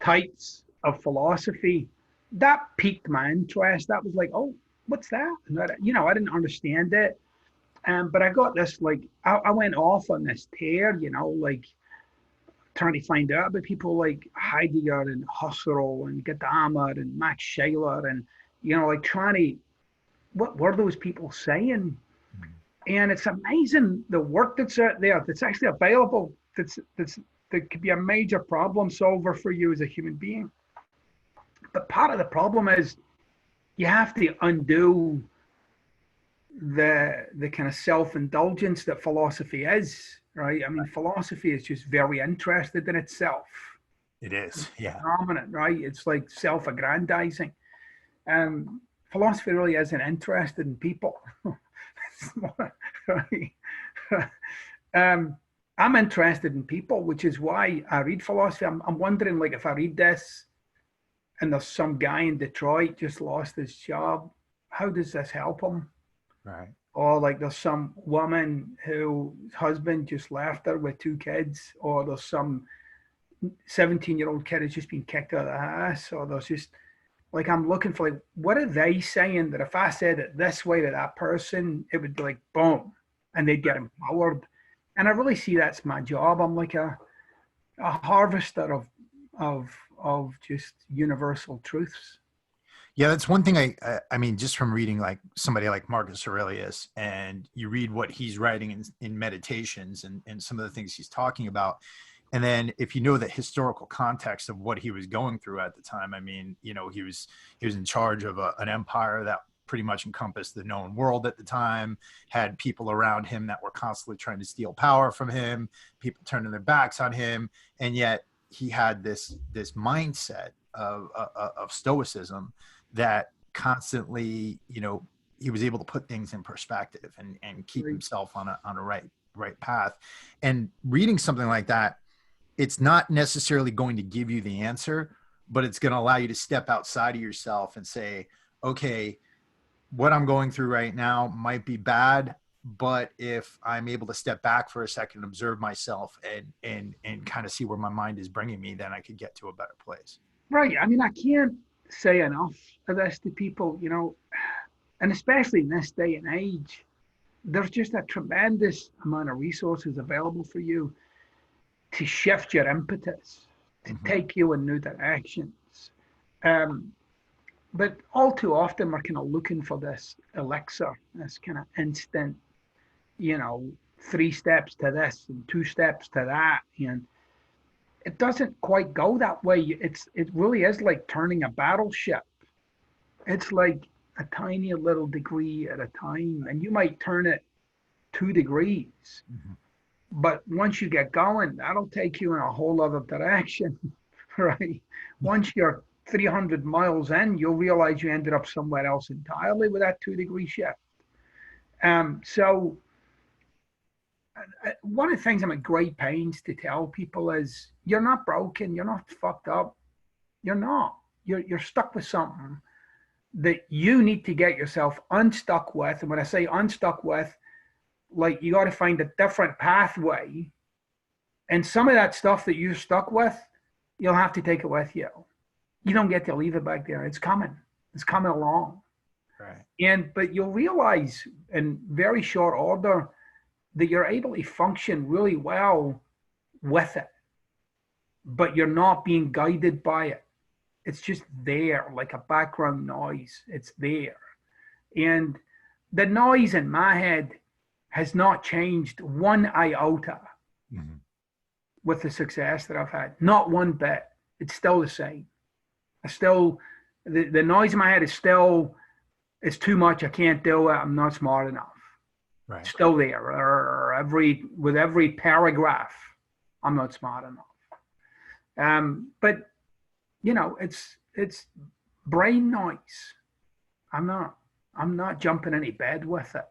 types of philosophy. That piqued my interest. That was like, oh, what's that? And I didn't understand it. But I got this, like, I went off on this tear, like trying to find out about people like Heidegger and Husserl and Gadamer and Max Scheler and, like trying to, what were those people saying? And it's amazing the work that's out there that's actually available, that could be a major problem solver for you as a human being. But part of the problem is you have to undo the kind of self-indulgence that philosophy is, right? I mean, philosophy is just very interested in itself. It is, yeah. Dominant, right? It's like self-aggrandizing. Philosophy really isn't interested in people. Right? I'm interested in people, which is why I read philosophy. I'm wondering, like, if I read this and there's some guy in Detroit just lost his job, how does this help him? Right. Or like there's some woman whose husband just left her with 2 kids, or there's some 17-year-old kid who's just been kicked out of the house, or there's just, like, I'm looking for, like, what are they saying that if I said it this way to that person, it would be like, boom, and they'd get empowered. And I really see that's my job. I'm like a harvester of just universal truths. Yeah, that's one thing I mean, just from reading like somebody like Marcus Aurelius, and you read what he's writing in Meditations and some of the things he's talking about. And then if you know the historical context of what he was going through at the time, I mean, he was in charge of an empire that pretty much encompassed the known world at the time, had people around him that were constantly trying to steal power from him, people turning their backs on him. And yet he had this mindset of stoicism that constantly, he was able to put things in perspective and keep himself on a right path. And reading something like that, it's not necessarily going to give you the answer, but it's going to allow you to step outside of yourself and say, okay, what I'm going through right now might be bad, but if I'm able to step back for a second, observe myself and kind of see where my mind is bringing me, then I could get to a better place. Right. I mean, I can't say enough of this to people, and especially in this day and age, there's just a tremendous amount of resources available for you to shift your impetus, to take you in new directions. But all too often we're kind of looking for this elixir, this kind of instant, 3 steps to this and 2 steps to that. And it doesn't quite go that way. It really is like turning a battleship. It's like a tiny little degree at a time, and you might turn it 2 degrees. But once you get going, that'll take you in a whole other direction, right? Once you're 300 miles in, you'll realize you ended up somewhere else entirely with that 2-degree shift. So one of the things I'm at great pains to tell people is you're not broken, you're not fucked up, you're not. You're stuck with something that you need to get yourself unstuck with. And when I say unstuck with, like, you got to find a different pathway. And some of that stuff that you're stuck with, you'll have to take it with you. You don't get to leave it back there. It's coming along. Right. But you'll realize in very short order that you're able to function really well with it, but you're not being guided by it. It's just there, like a background noise. It's there. And the noise in my head has not changed one iota with the success that I've had. Not one bit. It's still the same. The noise in my head is still, it's too much. I can't do it. I'm not smart enough. Right. It's still there. Or with every paragraph, I'm not smart enough. But it's brain noise. I'm not. I'm not jumping any bed with it.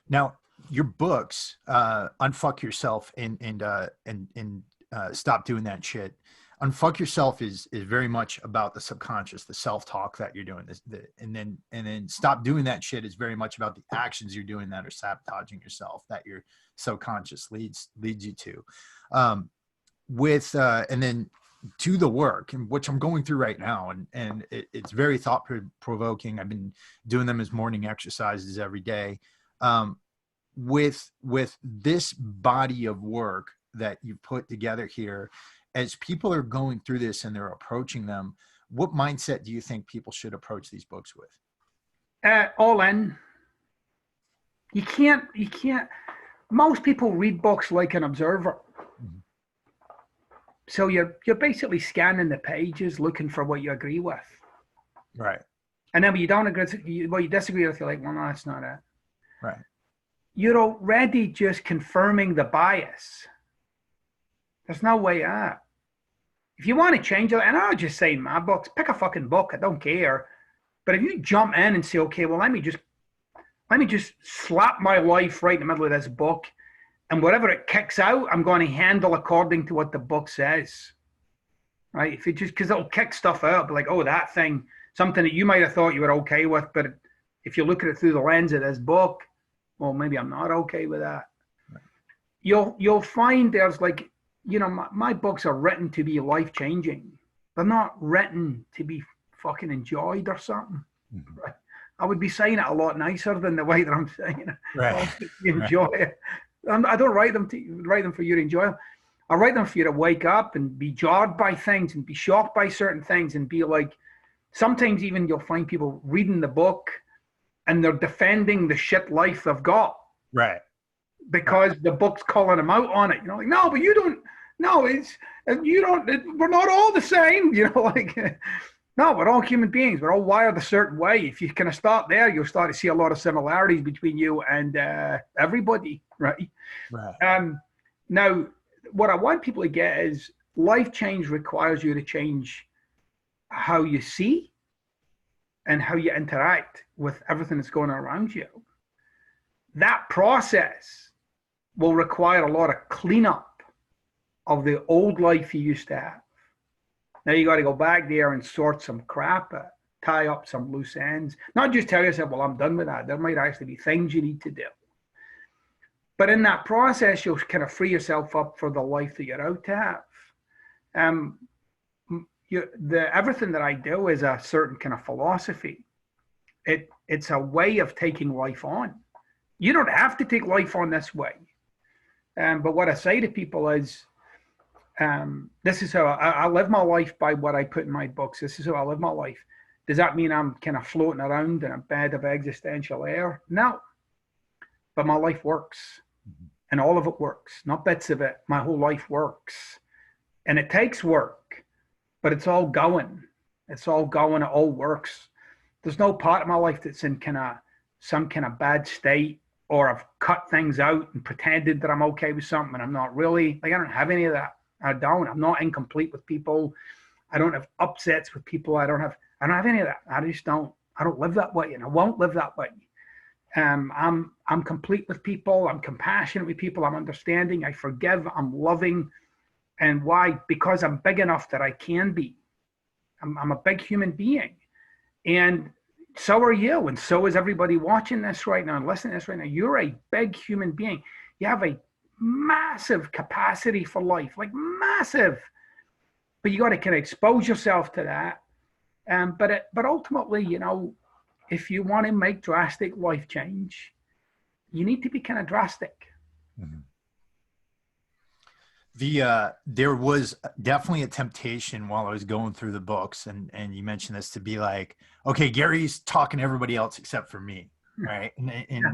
Now, your books, Unfuck Yourself and Stop Doing That Shit. Unfuck Yourself is very much about the subconscious, the self-talk that you're doing. And then Stop Doing That Shit is very much about the actions you're doing that are sabotaging yourself, that your subconscious leads you to. And then Do the Work, and which I'm going through right now, and it's very thought provoking. I've been doing them as morning exercises every day. With this body of work that you put together here, as people are going through this and they're approaching them, what mindset do you think people should approach these books with? All in. You can't. Most people read books like an observer. Mm-hmm. So you're basically scanning the pages, looking for what you agree with. Right. And then when you don't agree, what you disagree with, you're like, well, no, that's not it. Right. You're already just confirming the bias. There's no way out. If you want to change it, and I'll just say in my books, pick a fucking book. I don't care. But if you jump in and say, okay, well, let me just slap my life right in the middle of this book, and whatever it kicks out, I'm going to handle according to what the book says. Right? If it just, because it'll kick stuff out, like, oh, that thing, something that you might have thought you were okay with, but if you look at it through the lens of this book, well, maybe I'm not okay with that. Right. You'll find there's like, my books are written to be life-changing. They're not written to be fucking enjoyed or something. Mm-hmm. Right? I would be saying it a lot nicer than the way that I'm saying it. Right. You enjoy it. I don't write them for you to enjoy them. I write them for you to wake up and be jarred by things and be shocked by certain things and be like, sometimes even you'll find people reading the book and they're defending the shit life they've got. Right. Because the book's calling them out on it. Like, no, but you don't, no, we're not all the same. Like, no, we're all human beings. We're all wired a certain way. If you kind of start there, you'll start to see a lot of similarities between you and everybody, right? Right. Now, what I want people to get is life change requires you to change how you see and how you interact with everything that's going on around you. That process will require a lot of cleanup of the old life you used to have. Now you got to go back there and sort some crap out, tie up some loose ends. Not just tell yourself, well, I'm done with that. There might actually be things you need to do. But in that process, you'll kind of free yourself up for the life that you're out to have. Everything that I do is a certain kind of philosophy. It's a way of taking life on. You don't have to take life on this way. But what I say to people is, this is how I live my life by what I put in my books. This is how I live my life. Does that mean I'm kind of floating around in a bed of existential air? No. But my life works. Mm-hmm. And all of it works. Not bits of it. My whole life works. And it takes work. But it's all going. It's all going. It all works. There's no part of my life that's in some kind of bad state, or I've cut things out and pretended that I'm okay with something and I'm not really. Like, I don't have any of that. I don't. I'm not incomplete with people. I don't have upsets with people. I don't have any of that. I just don't. I don't live that way, and I won't live that way. I'm complete with people. I'm compassionate with people. I'm understanding. I forgive. I'm loving. And why? Because I'm big enough that I can be. I'm a big human being, and so are you, and so is everybody watching this right now and listening to this right now. You're a big human being. You have a massive capacity for life, like massive. But you got to kind of expose yourself to that. But ultimately, if you want to make drastic life change, you need to be kind of drastic. Mm-hmm. There was definitely a temptation while I was going through the books, and you mentioned this, to be like, okay, Gary's talking to everybody else except for me, right? And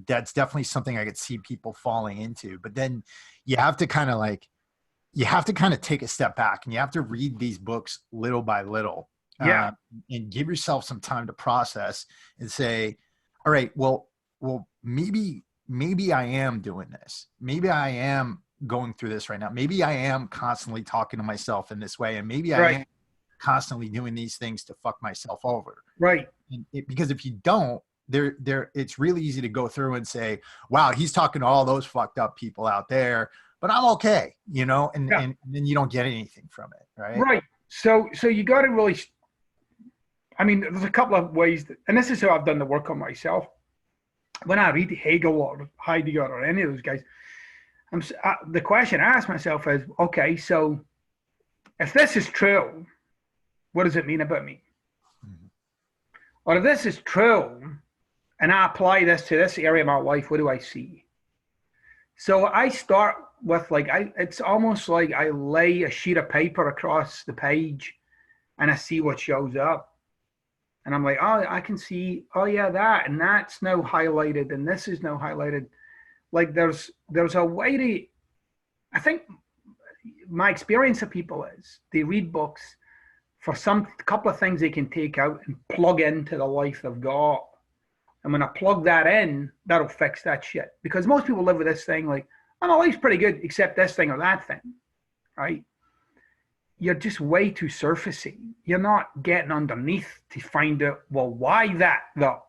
that's definitely something I could see people falling into. But then you have to kind of take a step back, and you have to read these books little by little, and give yourself some time to process and say, all right, well, maybe I am doing this. Maybe I am going through this right now. Maybe I am constantly talking to myself in this way, and maybe I am constantly doing these things to fuck myself over. Right. Because if you don't, it's really easy to go through and say, wow, he's talking to all those fucked up people out there, but I'm okay, you know, and then you don't get anything from it, right? Right. So you got to really, I mean, there's a couple of ways that, and this is how I've done the work on myself. When I read Hegel or Heidegger or any of those guys, the question I ask myself is, okay, so if this is true, what does it mean about me? Mm-hmm. Or if this is true, and I apply this to this area of my life, what do I see? So I start with it's almost like I lay a sheet of paper across the page and I see what shows up. And I'm like, oh, I can see, oh yeah, that, and that's now highlighted, and this is now highlighted. Like there's a way to, I think my experience of people is they read books for some couple of things they can take out and plug into the life they've got. And when I plug that in, that'll fix that shit. Because most people live with this thing like, oh, my life's pretty good except this thing or that thing, right? You're just way too surfacey. You're not getting underneath to find out, well, why that though?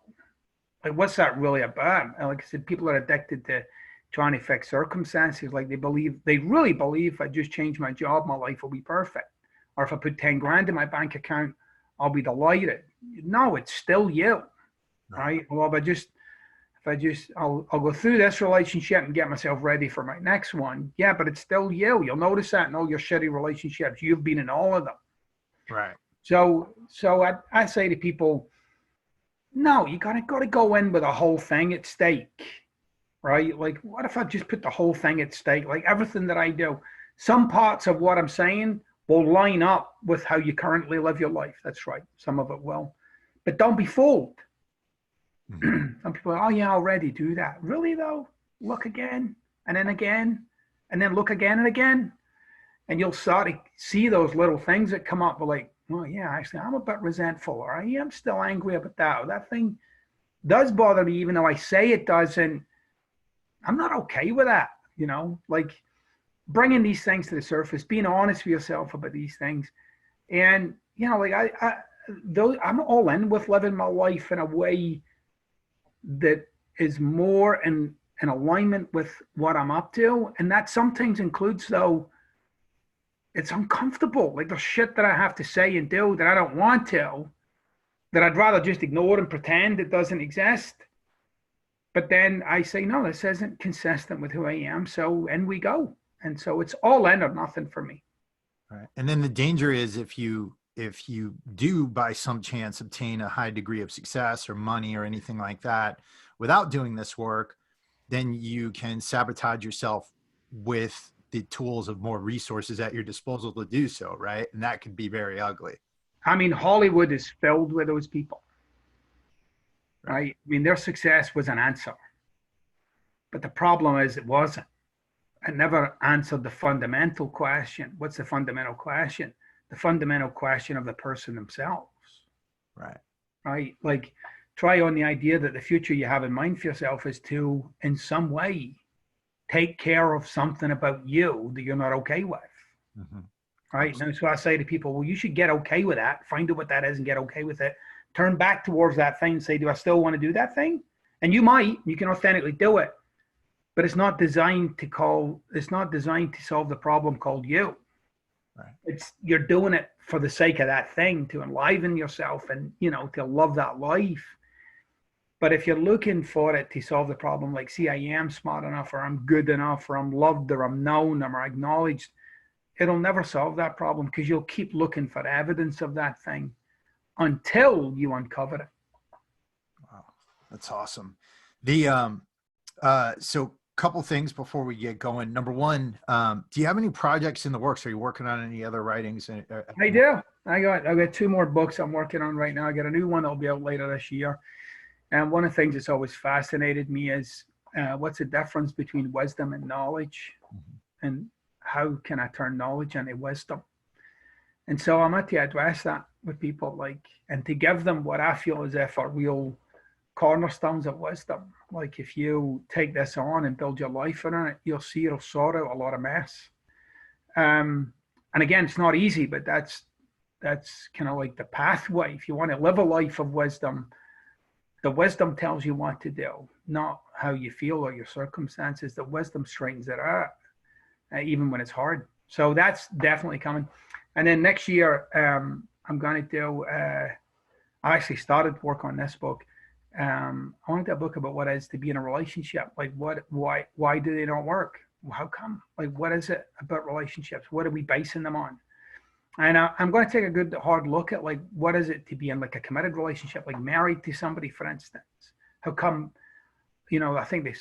Like, what's that really about? And like I said, people are addicted to trying to fix circumstances. Like they really believe if I just change my job, my life will be perfect. Or if I put 10 grand in my bank account, I'll be delighted. No, it's still you, right? Well, I'll go through this relationship and get myself ready for my next one. Yeah, but it's still you. You'll notice that in all your shitty relationships. You've been in all of them. Right. So I say to people, no, you gotta go in with a whole thing at stake, right? Like, what if I just put the whole thing at stake? Like everything that I do, some parts of what I'm saying will line up with how you currently live your life. That's right. Some of it will, but don't be fooled. Mm-hmm. Some people are, oh yeah, I already do that. Really though? Look again, and then look again and again. And you'll start to see those little things that come up like, well, yeah, actually, I'm a bit resentful, or I am still angry about that, or that thing does bother me, even though I say it doesn't. I'm not okay with that, you know, like bringing these things to the surface, being honest with yourself about these things. And, you know, like I'm all in with living my life in a way that is more in alignment with what I'm up to. And that sometimes includes, though, it's uncomfortable. Like there's shit that I have to say and do that I don't want to, that I'd rather just ignore and pretend it doesn't exist. But then I say, no, this isn't consistent with who I am. So in we go. And so it's all in or nothing for me. Right. And then the danger is if you do by some chance obtain a high degree of success or money or anything like that without doing this work, then you can sabotage yourself with the tools of more resources at your disposal to do so, right? And that could be very ugly. I mean, Hollywood is filled with those people, right? I mean, their success was an answer. But the problem is it wasn't. It never answered the fundamental question. What's the fundamental question? The fundamental question of the person themselves. Right. Right? Like, try on the idea that the future you have in mind for yourself is to, in some way, take care of something about you that you're not okay with. Mm-hmm. Right? And so I say to people, well, you should get okay with that. Find out what that is and get okay with it. Turn back towards that thing and say, do I still want to do that thing? And you can authentically do it. But it's not designed to solve the problem called you. Right. You're doing it for the sake of that thing, to enliven yourself and, you know, to love that life. But if you're looking for it to solve the problem, like, see, I am smart enough, or I'm good enough, or I'm loved, or I'm known, or I'm acknowledged, it'll never solve that problem because you'll keep looking for evidence of that thing until you uncover it. Wow, that's awesome. So couple things before we get going. Number one, do you have any projects in the works? Are you working on any other writings? I do. I got 2 more books I'm working on right now. I got a new one that'll be out later this year. And one of the things that's always fascinated me is what's the difference between wisdom and knowledge, mm-hmm. and how can I turn knowledge into wisdom? And so I'm at to address that with people, like, and to give them what I feel as if are real cornerstones of wisdom. Like, if you take this on and build your life around it, you'll see it'll sort out a lot of mess. And again, it's not easy, but that's That's kind of like the pathway. If you want to live a life of wisdom, the wisdom tells you what to do, not how you feel or your circumstances. The wisdom straightens it out, even when it's hard. So that's definitely coming. And then next year, I'm going to do. I actually started work on this book. I wanted a book about what it is to be in a relationship. Like, why do they not work? How come? Like, what is it about relationships? What are we basing them on? And I'm going to take a good hard look at like what is it to be in like a committed relationship, like married to somebody, for instance. How come? I think the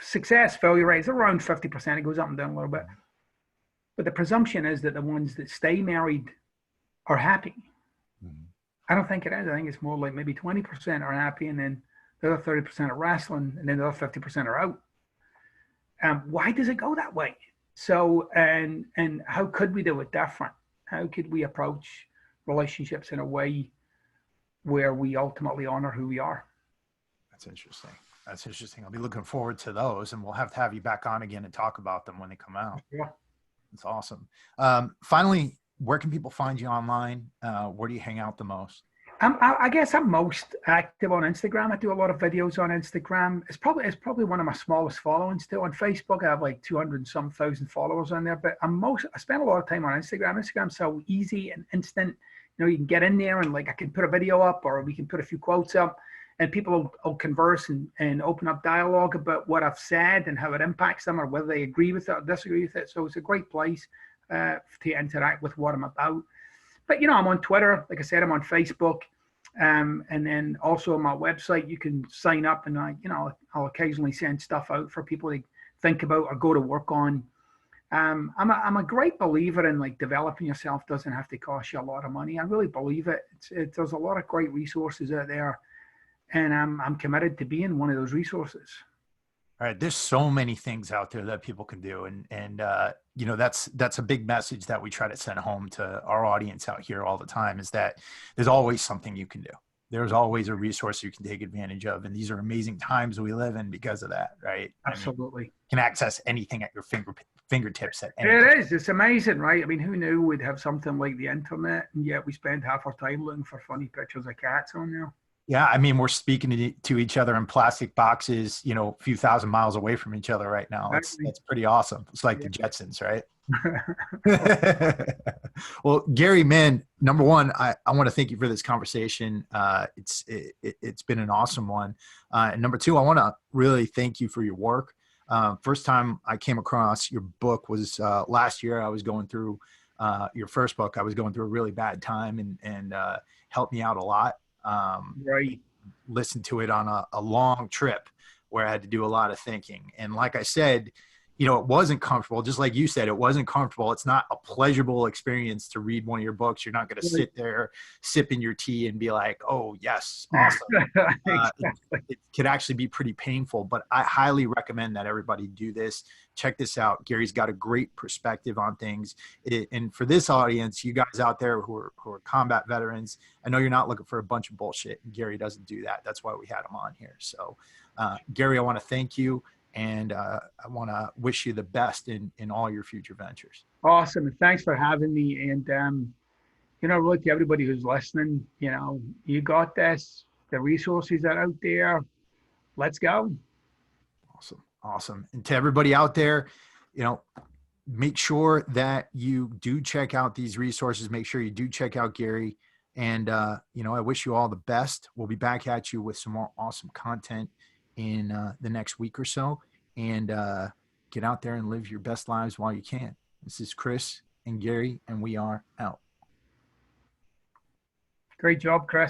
success failure rate is around 50%. It goes up and down a little bit, but the presumption is that the ones that stay married are happy. Mm-hmm. I don't think it is. I think it's more like maybe 20% are happy, and then the other 30% are wrestling, and then the other 50% are out. Why does it go that way? So, and how could we do it different? How could we approach relationships in a way where we ultimately honor who we are? That's interesting. That's interesting. I'll be looking forward to those, and we'll have to have you back on again and talk about them when they come out. Yeah. That's awesome. Finally, where can people find you online? Where do you hang out the most? I guess I'm most active on Instagram. I do a lot of videos on Instagram. It's probably one of my smallest followings too. On Facebook, I have like 200 and some thousand followers on there. But I spend a lot of time on Instagram. Instagram's so easy and instant. You can get in there and like I can put a video up, or we can put a few quotes up, and people will converse and open up dialogue about what I've said and how it impacts them, or whether they agree with it or disagree with it. So it's a great place to interact with what I'm about. But I'm on Twitter, like I said, I'm on Facebook, and then also on my website you can sign up, and I'll occasionally send stuff out for people to think about or go to work on. I'm a great believer in like developing yourself doesn't have to cost you a lot of money. I really believe it. There's a lot of great resources out there, and I'm committed to being one of those resources. All right. There's so many things out there that people can do. And that's a big message that we try to send home to our audience out here all the time, is that there's always something you can do. There's always a resource you can take advantage of. And these are amazing times we live in because of that, right? Absolutely. You can access anything at your fingertips at any time. It is. It's amazing, right? I mean, who knew we'd have something like the internet, and yet we spend half our time looking for funny pictures of cats on there. Yeah, I mean, we're speaking to each other in plastic boxes, a few thousand miles away from each other right now. It's pretty awesome. It's like the Jetsons, right? Well, Gary, man, number one, I want to thank you for this conversation. It's been an awesome one. And number two, I want to really thank you for your work. First time I came across your book was last year. I was going through your first book. I was going through a really bad time and helped me out a lot. Right. Listened to it on a long trip where I had to do a lot of thinking. And like I said, it wasn't comfortable. Just like you said, it wasn't comfortable. It's not a pleasurable experience to read one of your books. You're not going to sit there sipping your tea and be like, oh yes, awesome. Exactly. It could actually be pretty painful, but I highly recommend that everybody do this. Check this out. Gary's got a great perspective on things. And for this audience, you guys out there who are combat veterans, I know you're not looking for a bunch of bullshit. Gary doesn't do that. That's why we had him on here. So Gary, I want to thank you. And I want to wish you the best in all your future ventures. Awesome. And thanks for having me. And, really to everybody who's listening, you got this, the resources are out there. Let's go. Awesome. And to everybody out there, make sure that you do check out these resources. Make sure you do check out Gary. And, I wish you all the best. We'll be back at you with some more awesome content in the next week or so, and get out there and live your best lives while you can. This is Chris and Gary, and we are out. Great job, Chris.